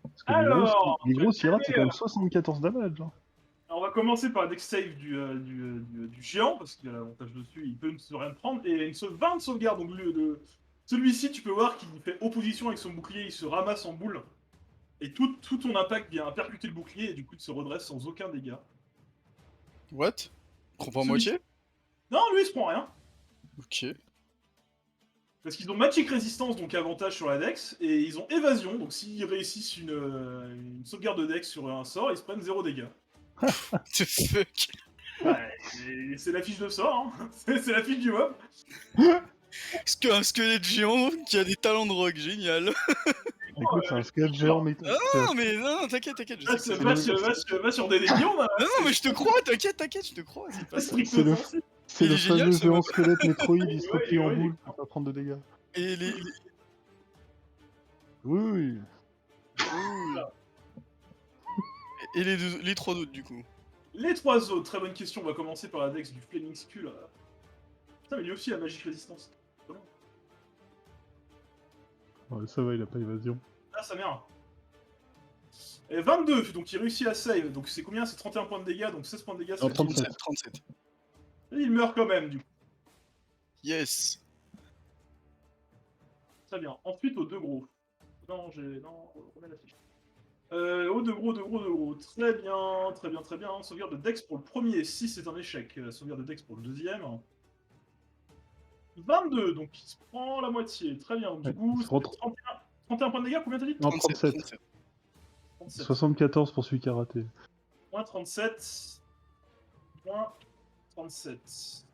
Parce que Alors, les gros, s'ils ratent, c'est quand même 74 damage. Hein. Alors, on va commencer par la deck save du géant, parce qu'il a l'avantage dessus, il peut ne rien prendre. Et une 20 de sauvegarde, donc celui-ci, tu peux voir qu'il fait opposition avec son bouclier, il se ramasse en boule. Et tout ton impact vient percuter le bouclier, et du coup, il se redresse sans aucun dégât. What? Prends pas à Celui-ci- moitié? Non, lui, il se prend rien. Ok. Parce qu'ils ont Magic Resistance, donc avantage sur la Dex, et ils ont Évasion, donc s'ils réussissent une sauvegarde de Dex sur un sort, ils se prennent 0 dégâts. What the fuck? Ouais, c'est la fiche de sort, hein. C'est la fiche du mob. Un squelette géant qui a des talents de rock, génial. Écoute, c'est un squelette géant, mais. Non, mais non, t'inquiète, je sais que c'est Va sur des légions, là. Non, mais je te crois, t'inquiète, je te crois, c'est pas ça. C'est le- C'est Il le est génial, fameux ce géant mode. squelette Metroid, il se Ouais, replie en ouais, boule pour pas prendre de dégâts. Et Oui, oui. Ouh. Et les trois autres, du coup. Les trois autres, très bonne question. On va commencer par la Dex du Flaming Skull. Putain, mais lui aussi a Magic Resistance. Ouais, ça va, il a pas évasion. Ah, sa mère. Et 22, donc il réussit à save. Donc c'est combien? C'est 31 points de dégâts, donc 16 points de dégâts. Non, c'est 37. 37. Et il meurt quand même, du coup. Yes. Très bien. Ensuite, aux deux gros. Non, remets la fiche. Aux deux gros. Très bien. Sauvegarde de Dex pour le premier. 6 c'est un échec. Sauvegarde de Dex pour le deuxième. 22, donc il se prend la moitié. Très bien. Donc, du Ouais, coup, il se rentre- 31 points de dégâts, combien t'as dit? Non, 37. 37. 74 pour celui qui a raté. Moins 37. Moins 37.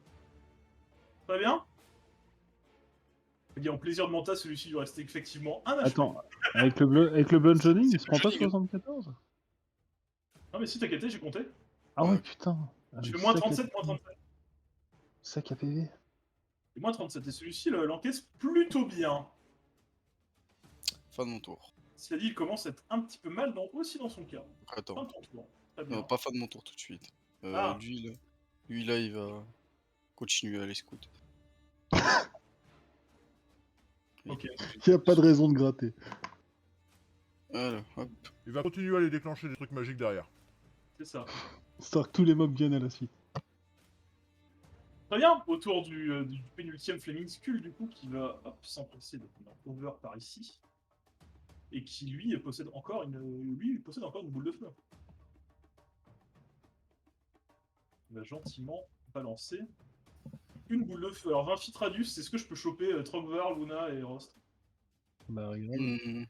Très bien. En plaisir de mental, celui-ci lui restait effectivement un HP. Attends, avec le bludgeoning, il se prend pas Bludgeoning. 74? Non, mais si, t'inquiète, j'ai compté. Ah ouais, Ouais. putain. Ah, Je mais fais moins sac à 37, PV. moins 37. Sac à PV. Et moins 37. Et celui-ci l'encaisse plutôt bien. Fin de mon tour. Cela dit, il commence à être un petit peu mal aussi dans son cas. Fin Attends. de ton tour. Très bien. Pas fin de mon tour tout de suite. Ah. Lui là, il va continuer à aller scout. Ok. Il y a pas de raison de gratter. Voilà, hop. Il va continuer à aller déclencher des trucs magiques derrière. C'est ça. Histoire que tous les mobs viennent à la suite. Très bien. Autour du pénultième Flaming Skull, du coup, qui va s'empresser de prendre un over par ici. Et qui, lui, possède encore une boule de feu. Il va gentiment balancer une boule de feu. Alors 20 feet radius, c'est ce que je peux choper Trogvar, Luna et Rost. Bah, regarde. Hmm.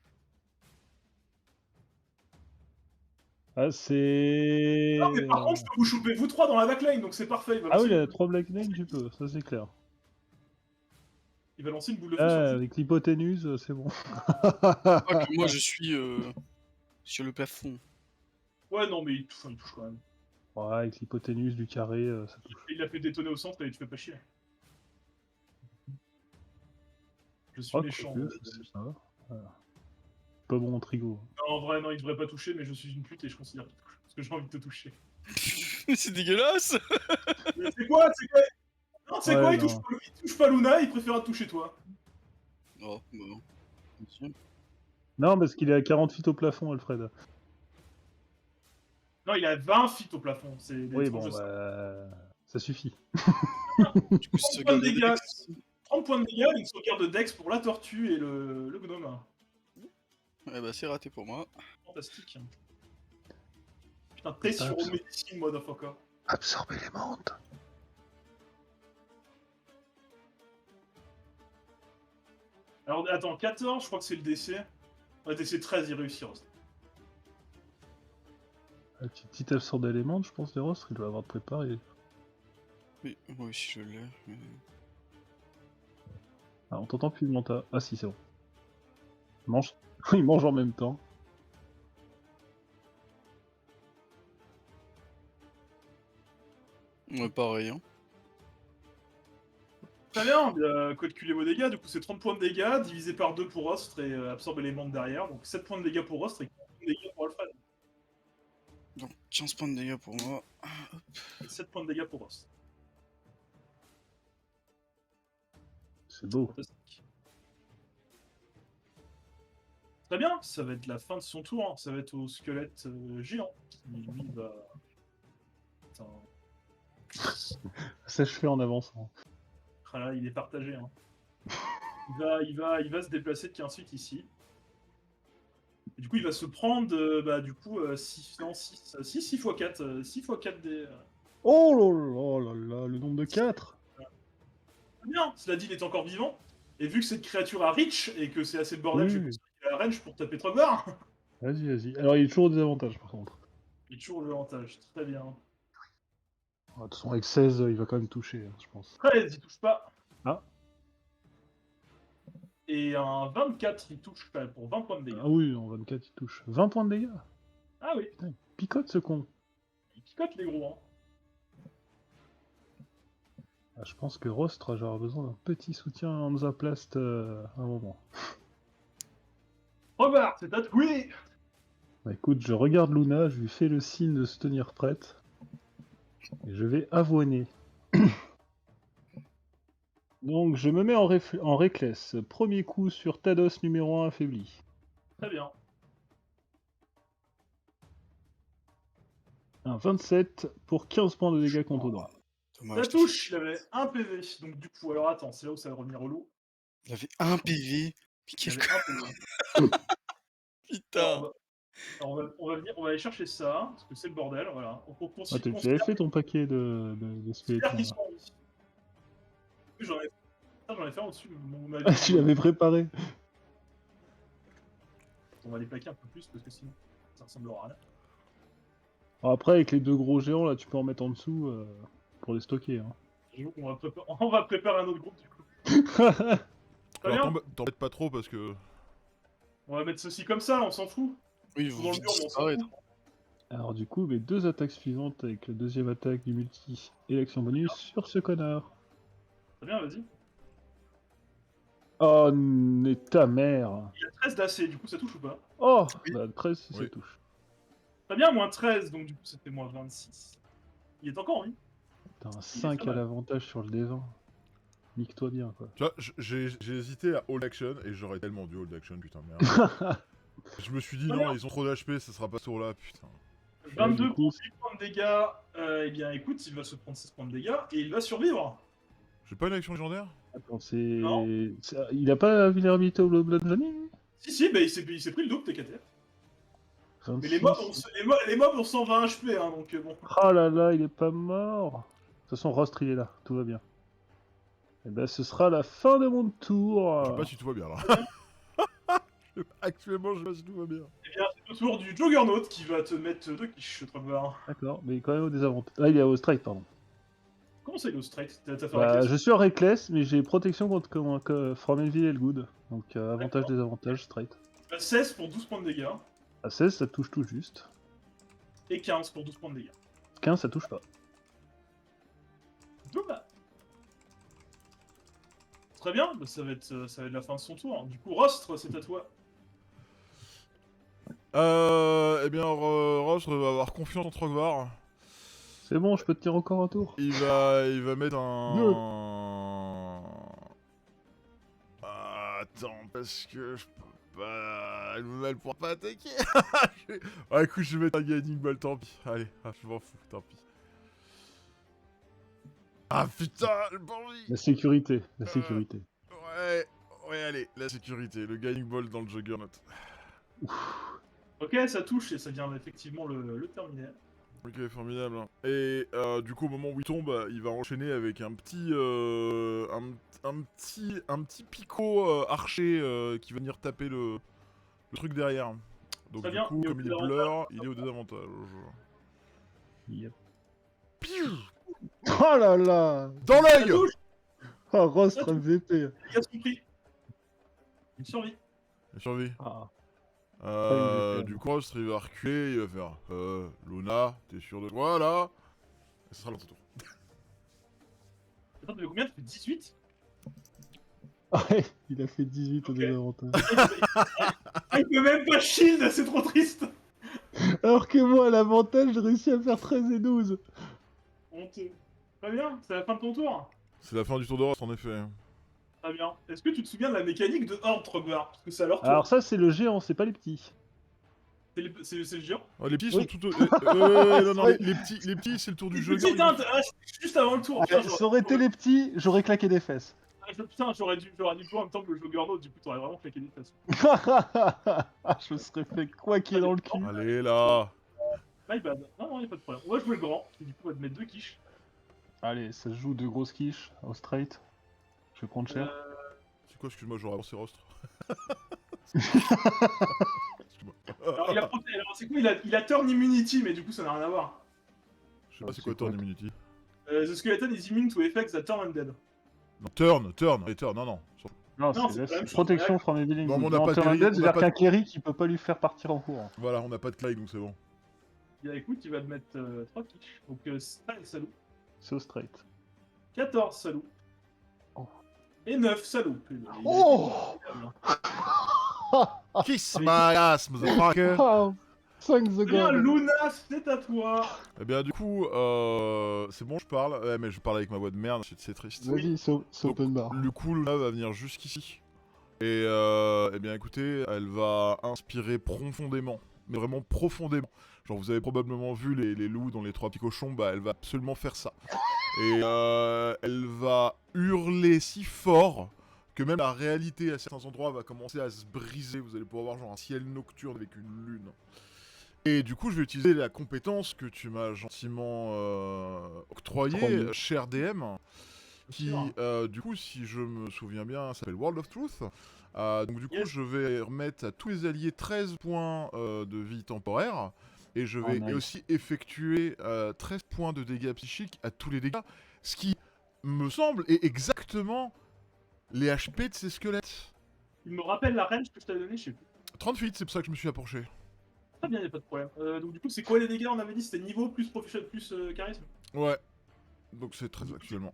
Ah, c'est. Non, mais par contre, je peux vous choper vous trois dans la backline, donc c'est parfait. Ah oui, il y a 3 Black Knight, tu peux, ça c'est clair. Il va lancer une boule de feu Ah, sur vous. avec l'hypoténuse, c'est bon. Pas que moi je suis sur le plafond. Ouais, non, mais il touche quand même. Ouais, avec l'hypoténuse du carré, ça touche. Il l'a fait détonner au centre et tu fais pas chier. Je suis Oh, méchant. quoique, ça va. Voilà. Pas bon en trigo. Non, en vrai, non, il devrait pas toucher, mais je suis une pute et je considère qu'il touche. Parce que j'ai envie de te toucher. C'est dégueulasse. Mais c'est quoi? Non, c'est Ouais, quoi? non. Il touche pas Luna, il préfère te toucher toi. Oh, bon. Attention. Non, parce qu'il est à 40 feet au plafond, Alfred. Non, il a 20 feet au plafond. C'est des Oui, tranches bon, de ça. bah. Ça suffit. Du coup, c'est 30 points de sauvegarde de dégâts. Dex. 30 points de dégâts, une sauvegarde de Dex pour la tortue et le gnome. Eh bah c'est raté pour moi. Fantastique. Putain, t'es sur médecine, motherfucker. Absorber les mantes. Alors, attends, 14, je crois que c'est le DC. Ouais, DC 13, il réussit, Rost. Un petit absorbe d'éléments, je pense, des rostres, il doit avoir préparé. Oui, moi aussi je l'ai. Mais... Ah, on t'entend plus, Manta. Ah si, c'est bon. Il mange... il mange en même temps. Ouais, pareil. Hein. Très bien, calculez vos dégâts, du coup c'est 30 points de dégâts, divisé par 2 pour Rostre et absorbe les bandes derrière, donc 7 points de dégâts pour Rostre et 15 points de dégâts pour Alfred. Donc 15 points de dégâts pour moi. Et 7 points de dégâts pour Rostre. C'est beau. Fantastique. Très bien, ça va être la fin de son tour, hein. Ça va être au squelette géant, qui lui va putain. Ça, je fais en avançant. Ah là, il est partagé. Hein. Il va se déplacer de 15 feet ici. Et du coup, il va se prendre, 6 x 4. 6 x 4 des... Oh là là, le nombre de 4. C'est bien, cela dit, il est encore vivant. Et vu que cette créature a reach et que c'est assez le bordel, je Oui. pense qu'il a la range pour taper Trogvar. Vas-y, vas-y. Alors, il y a toujours des avantages, par contre. Il est toujours le avantage, très bien. De toute façon, avec 16, il va quand même toucher, hein, je pense. 13, il touche pas. Ah. Et un 24, il touche quand même pour 20 points de dégâts. Ah oui, en 24, il touche. 20 points de dégâts. Ah oui, Putain, il picote, ce con. il picote les gros. Hein. Ah, je pense que Rostre, j'aurai besoin d'un petit soutien en Zaplast à un moment. Robert, c'est à toi. Oui. Bah écoute, je regarde Luna, je lui fais le signe de se tenir prête. Et je vais avoiner. Donc je me mets en Reckless. Premier coup sur Tados numéro 1 affaibli. Très bien. Un 27 pour 15 points de dégâts contre droit. Dommage. Ça touche, il avait 1 PV. Donc du coup, alors attends, c'est là où ça va revenir au lot. Il avait 1 PV. Mais Il quel avait con. 1 PV. Putain. Alors, on va aller chercher ça, parce que c'est le bordel, voilà. On Ah, tu avais fait ton paquet de J'espère squelettons. qu'ils Là. sont en vie. J'en ai fait un au-dessus de mon Ah, tu l'avais préparé. On va les plaquer un peu plus, parce que sinon, ça ressemblera à rien. Alors après, avec les deux gros géants, là, tu peux en mettre en dessous pour les stocker. Hein. J'avoue qu'on va on va préparer un autre groupe, du coup. Très Alors bien. t'embête pas trop parce que... On va mettre ceci comme ça, on s'en fout. Oui, Dans vous le vite mur, mais on s'en disparaître. fout. Alors du coup, mes deux attaques suivantes avec la deuxième attaque du multi et l'action bonus sur ce connard. Très bien, vas-y. Oh, n'est ta mère. Il a 13 d'AC, du coup, ça touche ou pas? Oh, Oui. bah 13 si ça Oui. touche. Très bien, moins 13, donc du coup, c'était moins 26. Il est encore en vie. T'as un Il est 5 très à mal. l'avantage sur le D20. Nique-toi bien, quoi. Tu vois, j'ai hésité à hold action et j'aurais tellement dû hold action, putain de merde. Je me suis dit Très non, bien. ils ont trop d'HP, ça sera pas ce tour-là, putain. 22 du coup, pour 8 points de dégâts. Eh bien, écoute, il va se prendre 16 points de dégâts et il va survivre. J'ai pas une action légendaire? Attends, Non. Il a pas vulnérabilité au bludgeoning Si, bah, il s'est pris le dos de TKT. Mais 26. les mobs ont 120 HP, hein, donc bon. Oh là là, il est pas mort. De toute façon, Rostre, il est là, tout va bien. Et ben, ce sera la fin de mon tour. Je sais pas si tout va bien là. Actuellement, je sais pas si tout va bien. Eh bien, c'est au tour du Juggernaut qui va te mettre 2 quiches, Trogvar. D'accord, mais quand même au désavantage. Ah, il est au strike, pardon. Comment ça, il est au straight? T'as fait la Bah, classe? je suis en Reckless, mais j'ai protection contre From Envy et le Good. Donc, avantage, désavantage, straight. 16 pour 12 points de dégâts. À 16, ça touche tout juste. Et 15 pour 12 points de dégâts. 15, ça touche pas. Dommage. Très bien, bah, ça va être la fin de son tour. Du coup, Rostre, c'est à toi. Eh bien, Roche va avoir confiance en Trogvar. C'est bon, je peux te tirer encore un tour. Il va mettre un... Ah, attends, parce que je peux pas... Elle pourra pas attaquer. Ah, écoute, je vais mettre un Guiding Bolt, tant pis. Allez, je m'en fous, tant pis. Ah putain, j'ai pas envie. La sécurité, la sécurité. Ouais, allez, la sécurité, le Guiding Bolt dans le Juggernaut. Ok, ça touche et ça vient effectivement le terminer. Ok, formidable. Et du coup, au moment où il tombe, il va enchaîner avec un petit picot archer qui va venir taper le truc derrière. Donc Très du bien, coup, il est au comme il est désavantage. blur, il est au désavantage. Yep. Oh là là. Dans Ça l'œil. touche, Oh, Rostre MVP. les gars sont pris. Il survit. Il survit. Ah. Du coup, Rostre, il va reculer, il va faire Luna, t'es sûr de toi là? Et ce sera l'autre tour. Attends, tu fais combien? Tu fais 18? Ouais, il a fait 18 au Ok. désavantage. Ah, il peut même pas shield, c'est trop triste. Alors que moi, à l'avantage, j'ai réussi à faire 13 et 12. Honteux. Très bien, c'est la fin de ton tour. C'est la fin du tour de Rostre, en effet. Très bien. Est-ce que tu te souviens de la mécanique de Horde, Trogvar? Parce que c'est à leur tour. Alors ça, c'est le géant, c'est pas les petits. C'est le géant. Ah, les petits Oui. sont tout. Non, non, les petits, c'est le tour du jeu. Petit, juste avant le tour. Allez, ça aurait été les petits, j'aurais claqué des fesses. Putain, j'aurais dû jouer en même temps que le Juggernaut, du coup t'aurais vraiment claqué des fesses. Je me serais fait quoi qu'il est dans le cul. Allez là. My bad. Non, y'a pas de problème. On va jouer le grand, qui du coup va te mettre 2 quiches. Allez, ça se joue de grosses quiches au straight. Je vais prendre cher. C'est quoi, excuse-moi, j'aurais avancé Rostre. Alors, c'est quoi il a turn immunity, mais du coup ça n'a rien à voir. Je sais pas c'est quoi turn immunity. The skeleton is immune to effects that turn undead. Non, turn, non. Non, Non, c'est c'est la même chose. protection from enabling. Non, mais on n'a pas de turn cléric, undead, on c'est-à-dire n'a pas qu'un de- cléric il peut pas lui faire partir en courant. Voilà, on n'a pas de Clyde donc c'est bon. Écoute, il va te mettre 3 quiches. Donc 13 salauds, C'est au straight. 14 salauds. Oh. Et 9 salauds. Oh Kiss my ass, motherfucker. Oh, Thank the Bien, god. Luna, c'est à toi. Eh bien, du coup, c'est bon, je parle. Ouais, mais je parle avec ma voix de merde, c'est triste. Vas-y, c'est open bar. Du coup, Luna va venir jusqu'ici. Et eh bien, écoutez, elle va inspirer profondément. Mais vraiment profondément. Genre, vous avez probablement vu les loups dans les 3 petits cochons, bah, elle va absolument faire ça. Et elle va hurler si fort que même la réalité à certains endroits va commencer à se briser. Vous allez pouvoir voir genre un ciel nocturne avec une lune. Et du coup, je vais utiliser la compétence que tu m'as gentiment octroyée, Octroyée. cher DM, qui, sûr. du coup, si je me souviens bien, s'appelle World of Truth. Donc du coup, Yes. je vais remettre à tous les alliés 13 points de vie temporaire, et je vais nice. aussi effectuer 13 points de dégâts psychiques à tous les dégâts, ce qui me semble est exactement les HP de ces squelettes. Il me rappelle la range que je t'avais donné, je sais plus. 30 feet, c'est pour ça que je me suis approché. Très bien, y'a pas de problème. Donc du coup, c'est quoi les dégâts? On avait dit c'était niveau plus charisme. Ouais. Donc c'est 13 actuellement.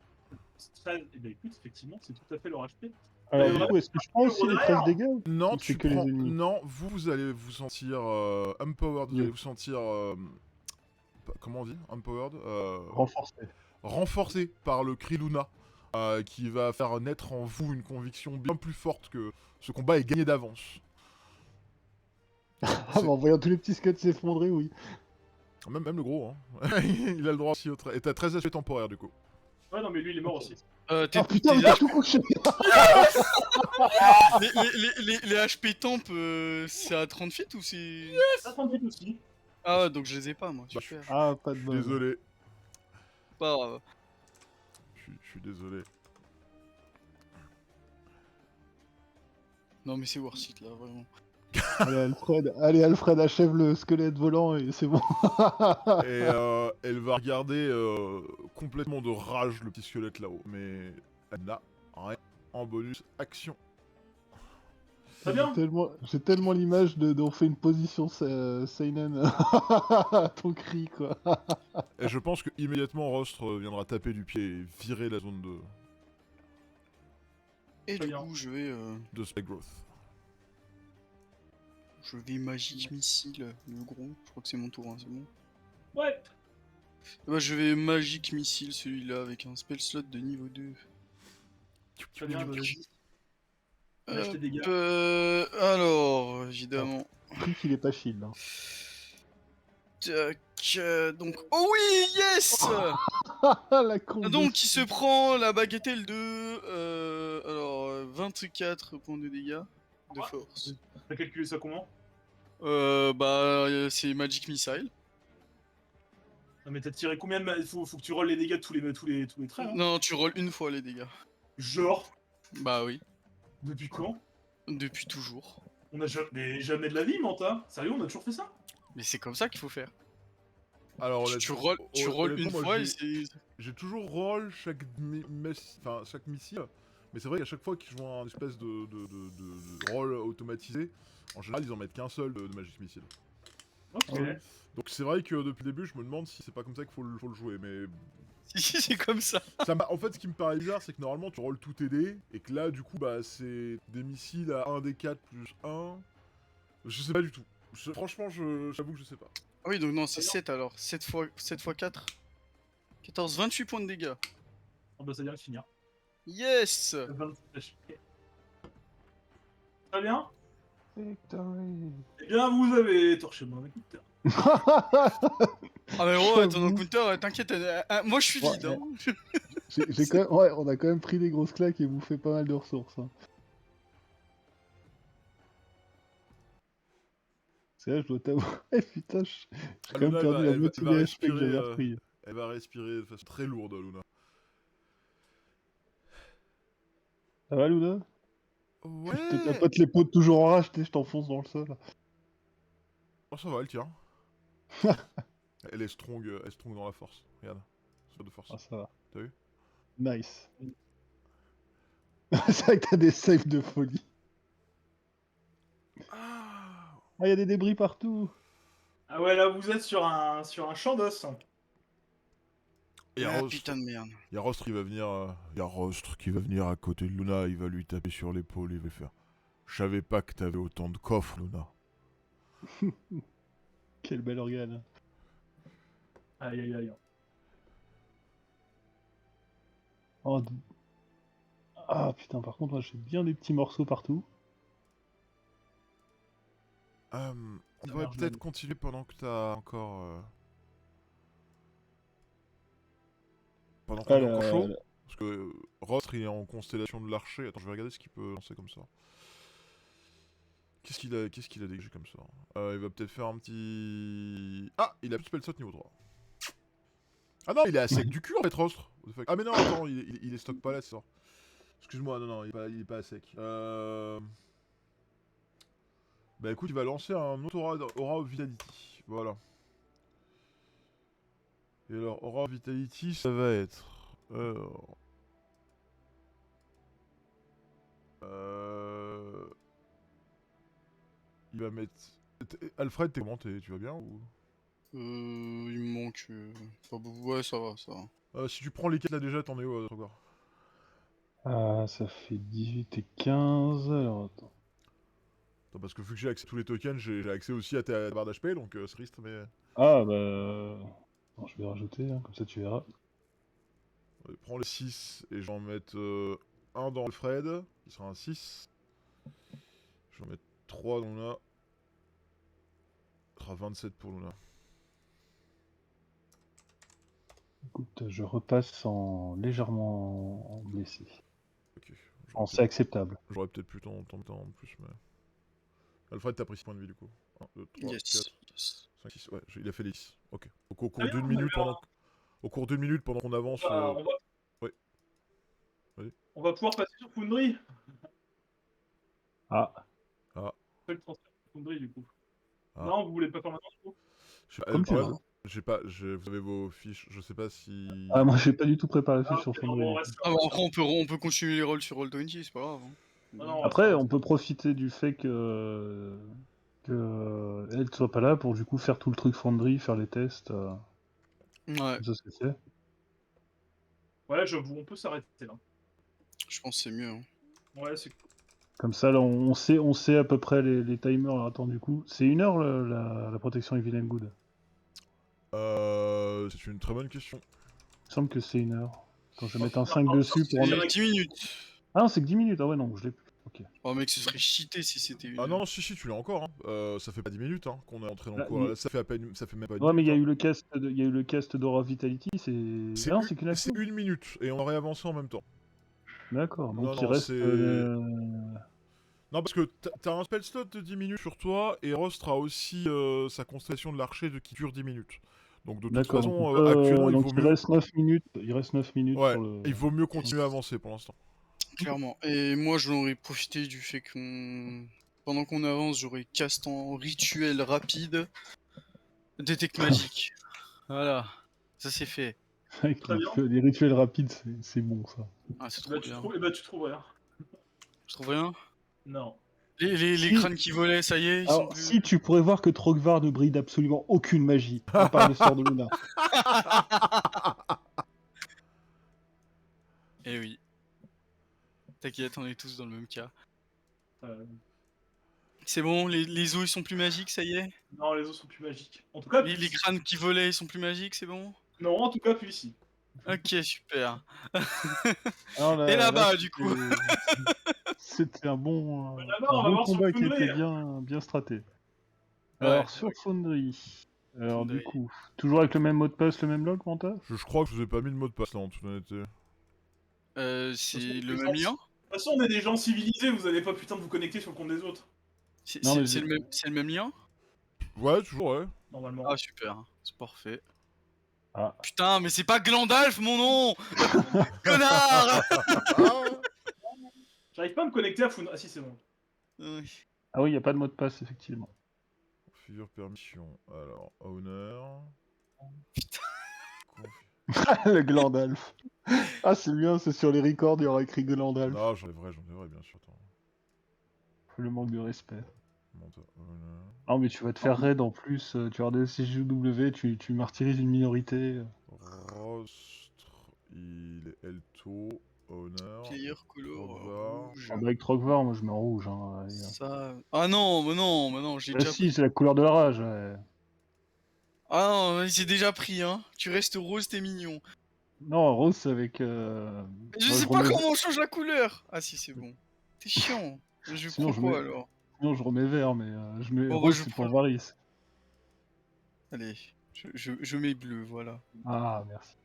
13. Et ben écoute, effectivement, c'est tout à fait leur HP. Alors, Et du ouais. coup, est-ce que je prends aussi les 13 dégâts ou Non, c'est tu que les prends. ennemis. Non, vous allez vous sentir empowered. Vous Yeah. allez vous sentir. Comment on dit? Empowered. Renforcé. Renforcé par le cri Luna, qui va faire naître en vous une conviction bien plus forte que ce combat est gagné d'avance. Ah, bah en voyant tous les petits squelettes s'effondrer, oui. Même le gros, hein. Il a le droit aussi au Et t'as 13 HP temporaires du coup. Ouais, non, mais lui, il est mort aussi. Ah putain, mais t'as tout couché. Les HP temp, c'est à 30 feet ou c'est... Ça 38 aussi. Ah, donc je les ai pas, moi. Bah, Super. Ah, pas de bol. Désolé. Pas grave. Je suis désolé. Non, mais c'est worth it, là, vraiment. Allez, Alfred, achève le squelette volant et c'est bon. Et elle va regarder complètement de rage le petit squelette là-haut. Mais elle n'a rien en bonus action. Très bien. J'ai tellement l'image d'on fait une position seinen à ton cri, quoi. Et je pense que immédiatement Rostre viendra taper du pied et virer la zone Et Très du bien. coup, je vais... de Spike Growth. Je vais Magic Missile, le gros. Je crois que c'est mon tour, hein, c'est bon. Ouais. Bah, je vais Magic Missile, celui-là, avec un spell slot de niveau 2. Très bien, vas-y. Lâche tes Hop, dégâts. alors, évidemment. Cri qu'il est pas shield. Hein. Tac, donc... Oh oui, yes. La con. Donc, il se prend la bagatelle de... alors, 24 points de dégâts de force. T'as calculé ça comment? C'est Magic Missile. Non, mais t'as tiré combien de... Faut que tu rolles les dégâts de tous les traits, hein. Non, tu rolls une fois les dégâts. Genre, Bah oui, depuis quand? depuis toujours. On a jamais de la vie, Manta. Sérieux, on a toujours fait ça? Mais c'est comme ça qu'il faut faire. Alors, Tu honnêtement- rolls honnêtement, une moi, fois et j'ai- c'est... J'ai toujours roll chaque missile, mais c'est vrai qu'à chaque fois qu'ils jouent un espèce de roll automatisé, en général ils en mettent qu'un seul de Magic Missile. Ok. Donc c'est vrai que depuis le début je me demande si c'est pas comme ça qu'il faut le jouer, mais Si, c'est comme ça. en fait ce qui me paraît bizarre c'est que normalement tu rolls tout tes dés, et que là du coup bah c'est des missiles à 1 des 4 plus 1, je sais pas du tout. Franchement j'avoue que je sais pas. Ah oui, donc non, c'est 7 alors. 7 fois 4. 14, 28 points de dégâts. On va ça vient de finir. Yes. 27 HP. Très bien. Victory. Eh bien, vous avez torché mon écouteur. Ah mais gros, ton J'avoue. counter, t'inquiète, moi je suis Ouais, vide. Hein. J'ai quand même... Ouais, on a quand même pris des grosses claques et bouffé pas mal de ressources. Hein. C'est là, je dois t'avouer. Eh putain, j'ai quand même Luna, perdu la elle moitié va des SP que respirer, j'avais repris. elle va respirer de façon très lourde, Luna. Ça va, Luna? Ouais. Je te tapote les pots toujours en rage, je t'enfonce dans le sol. Oh, ça va, elle tient. Elle est strong dans la force. Regarde, sur de force. Ah, ça va. T'as vu? Nice. C'est vrai que t'as des saves de folie. Ah. Ah, y a des débris partout. Ah ouais, là, vous êtes sur un champ d'os. Il y a Ah Rostre. putain de merde. Il y a Rostre qui va venir. Il y a Rostre qui va venir à côté de Luna. Il va lui taper sur l'épaule. Il va faire. Je savais pas que t'avais autant de coffres, Luna. Quel bel organe. Aïe aïe aïe. Oh, ah putain, par contre, moi j'ai bien des petits morceaux partout. On Ça devrait marche peut-être bien. continuer pendant que t'as encore. Pendant qu'on Ah, est encore chaud. Parce que Rostre il est en constellation de l'archer. Attends, je vais regarder ce qu'il peut lancer comme ça. Qu'est-ce qu'il a dégagé comme ça? Il va peut-être faire un petit. Ah, il a plus de spell slot niveau 3. Ah non, il est à sec du cul en fait, Rostre. What the fuck. Ah mais non, attends, il est stock pas là, c'est ça. Excuse-moi, non, il est pas à sec. Bah écoute, il va lancer un autre aura of Vitality. Voilà. Et alors, aura of Vitality, ça va être. Il va mettre. Alfred, t'es comment? Tu vas bien ou... Il me manque... pas beaucoup. Ouais, ça va, ça va. Si tu prends les 4 là déjà, t'en es où encore? Ah, ça fait 18 et 15. Alors attends. Attends, parce que vu que j'ai accès à tous les tokens, j'ai accès aussi à ta barre d'HP, donc c'est triste, mais... Ah bah. Bon, je vais rajouter, hein, comme ça tu verras. Prends les 6 et j'en mettre un dans Alfred, qui sera un 6. Je vais en mettre 3 dans Luna. Ça sera 27 pour Luna. Écoute, je repasse en légèrement blessé. Ok. C'est acceptable. J'aurais peut-être plus temps en plus, mais... Alfred, t'as pris 6 points de vie du coup. 1, 2, 3, Yes. 4, Yes. 5, 6. Ouais, il a fait les 6. Ok. Donc au cours Très bien, d'une on minute, a eu un- au cours d'une minute, pendant qu'on avance... On va... Ouais. Vas-y. On va pouvoir passer sur Foundry. Ah, Fais le transfert sur Foundry du coup. Ah. Non, vous voulez pas faire maintenant du coup? comme tu ouais, veux. vous avez vos fiches, je sais pas si... Ah, moi j'ai pas du tout préparé la fiche Ah, sur ok, Foundry. on du reste coup. sur- Ah bah après on peut continuer les rolls sur Roll20, c'est pas grave. Hein. Ah non, Après, on peut profiter du fait que elle soit pas là pour du coup faire tout le truc Foundry, faire les tests. Ouais, Comme ça c'est fait. Ouais, j'avoue, on peut s'arrêter là. je pense que c'est mieux. Hein. Ouais, c'est Comme ça, là, on sait à peu près les timers. Alors, attends, du coup, c'est 1 heure la protection Evil and Good. C'est une très bonne question. Il me semble que c'est 1 heure. Attends, je vais Oh, mettre un putain, 5 pardon, dessus pour en c'est mettre. direct. 10 minutes. Ah non, c'est que 10 minutes. Ah ouais, non, je l'ai plus. Ok. Oh mec, ce serait cheaté si c'était une Ah heure. non, si, tu l'as encore, hein. Ça fait pas 10 minutes hein, qu'on est entré dans le Ah, cours. mais- Là, ça fait même pas une Ouais, mais minute. il y a hein. eu le cast il y a eu le cast d'Aura of Vitality. C'est. Ah non, c'est qu'une action. C'est une minute, et on aurait avancé en même temps. D'accord. Non, Donc il non, reste. c'est- Non, parce que t'as un spell slot de 10 minutes sur toi, et Rostre a aussi sa constellation de l'archer qui dure 10 minutes. Donc de toute D'accord. façon, Donc, actuellement, il donc vaut il mieux... reste 9 minutes. Il reste 9 minutes Ouais, sur le. il vaut mieux continuer à avancer pour l'instant. Clairement. Et moi j'aurais profité du fait qu'on... Pendant qu'on avance, j'aurais cast en rituel rapide. Détecte magique. Voilà. Ça c'est fait. Avec Très bien. les rituels rapides, c'est bon ça. Ah c'est trop Bah, tu bien. trouves... Eh bah, tu trouves rien. Je trouve rien. Non. Les Si. crânes qui volaient, ça y est, ils sont Alors, plus... si tu pourrais voir que Trogvar ne brille d'absolument aucune magie, à part le sort de Luna. Eh oui. T'inquiète, on est tous dans le même cas. Euh, C'est bon, les os ils sont plus magiques, ça y est. Non, les os sont plus magiques. En tout cas, Les plus ici. crânes qui volaient ils sont plus magiques, c'est bon. Non, en tout cas, plus ici. Ok, super. Alors, Et là-bas, c'est- du coup. C'était un bon, D'abord, on un va bon voir sur combat qui Foundry. était bien straté. Ouais, Alors, sur Foundry, alors du Foundry. coup, toujours avec le même mot de passe, le même log, Manta? Je crois que je vous ai pas mis de mot de passe là, en toute honnêteté. C'est De le même lien? toute façon, on est des gens civilisés, vous allez pas putain de vous connecter sur le compte des autres, Non, mais C'est le même lien? Ouais, toujours, ouais. normalement. Ah super, c'est parfait. Ah. Putain, mais c'est pas Glandalf mon nom! Connard! J'arrive pas à me connecter à Foundry. Ah si, c'est bon. Oui. Ah oui, il n'y a pas de mot de passe, effectivement. Figure permission. Alors, owner. Le Glandalf. Ah, c'est bien, c'est sur les records, il y aura écrit Glandalf. Non, j'en ai vrai, bien sûr. Attends. Le manque de respect. Monte, owner. Non, mais tu vas te faire raid en plus, tu vas avoir des CJW, tu martyrises une minorité. Rostre. Il est Elto. Owner. Player color Trogvar. rouge. Ah bah avec Trogvar, moi je mets en rouge. Hein, les gars. Ça. Ah non, mais non, j'ai Ah déjà si, pris. c'est la couleur de la rage. Ouais. Ah non, c'est déjà pris, hein. Tu restes rose, t'es mignon. Non, rose, c'est avec. Je moi, sais je pas remets... comment on change la couleur. Ah si, c'est bon. T'es chiant. Je Sinon, prends je quoi mets... alors? Sinon, je remets vert, mais je mets Bon, bah, rose, je c'est prends. pour Varys. Allez, je mets bleu, voilà. Ah, merci.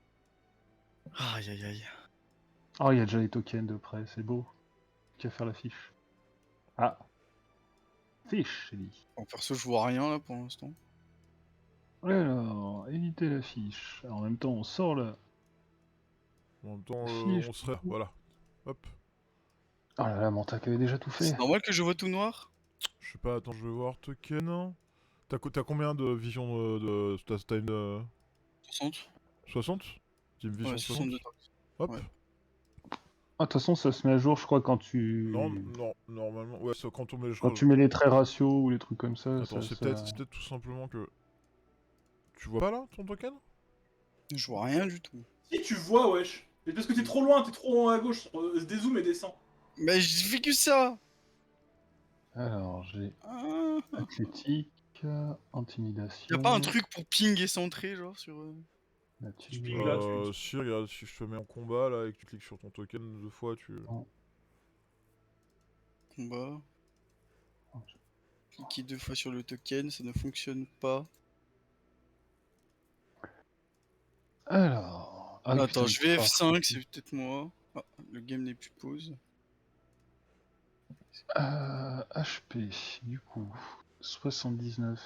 Aïe aïe aïe. Oh, il y a déjà les tokens de près, c'est beau. Qu'à faire la fiche. Ah. Fiche, j'ai dit. En perso, je vois rien là pour l'instant. Alors, éviter la fiche. En même temps, on sort la En même temps, fiche. on serait. Voilà. Hop. Oh là là, Montac avait déjà tout fait. C'est normal que je vois tout noir? Je sais pas, attends, je vais voir. Token. T'as combien de vision de. T'as une. 60? 60? T'as une vision Ouais, 60? 62 Hop. ouais. Ah, de toute façon, ça se met à jour, je crois, quand tu... Non, normalement. Ouais, ça, quand on met. Quand tu mets les traits ratios ou les trucs comme ça, Attends, c'est peut-être tout simplement que. Tu vois pas là ton token? Je vois rien du tout. Si tu vois, wesh. Mais parce que t'es trop loin, t'es trop loin à gauche. Dézoome et descends. Mais je fais que ça! Alors, j'ai Ah. athlétique, intimidation... Y'a pas un truc pour ping et centrer, genre sur. nature... Tu ping là, Si, regarde, si je te mets en combat là et que tu cliques sur ton token 2 fois, tu. Combat. Cliquer 2 fois sur le token, ça ne fonctionne pas. Alors... Ah, Attends, putain, je vais ah, F5, c'est peut-être moi. Ah, le game n'est plus pause. HP, du coup, 79.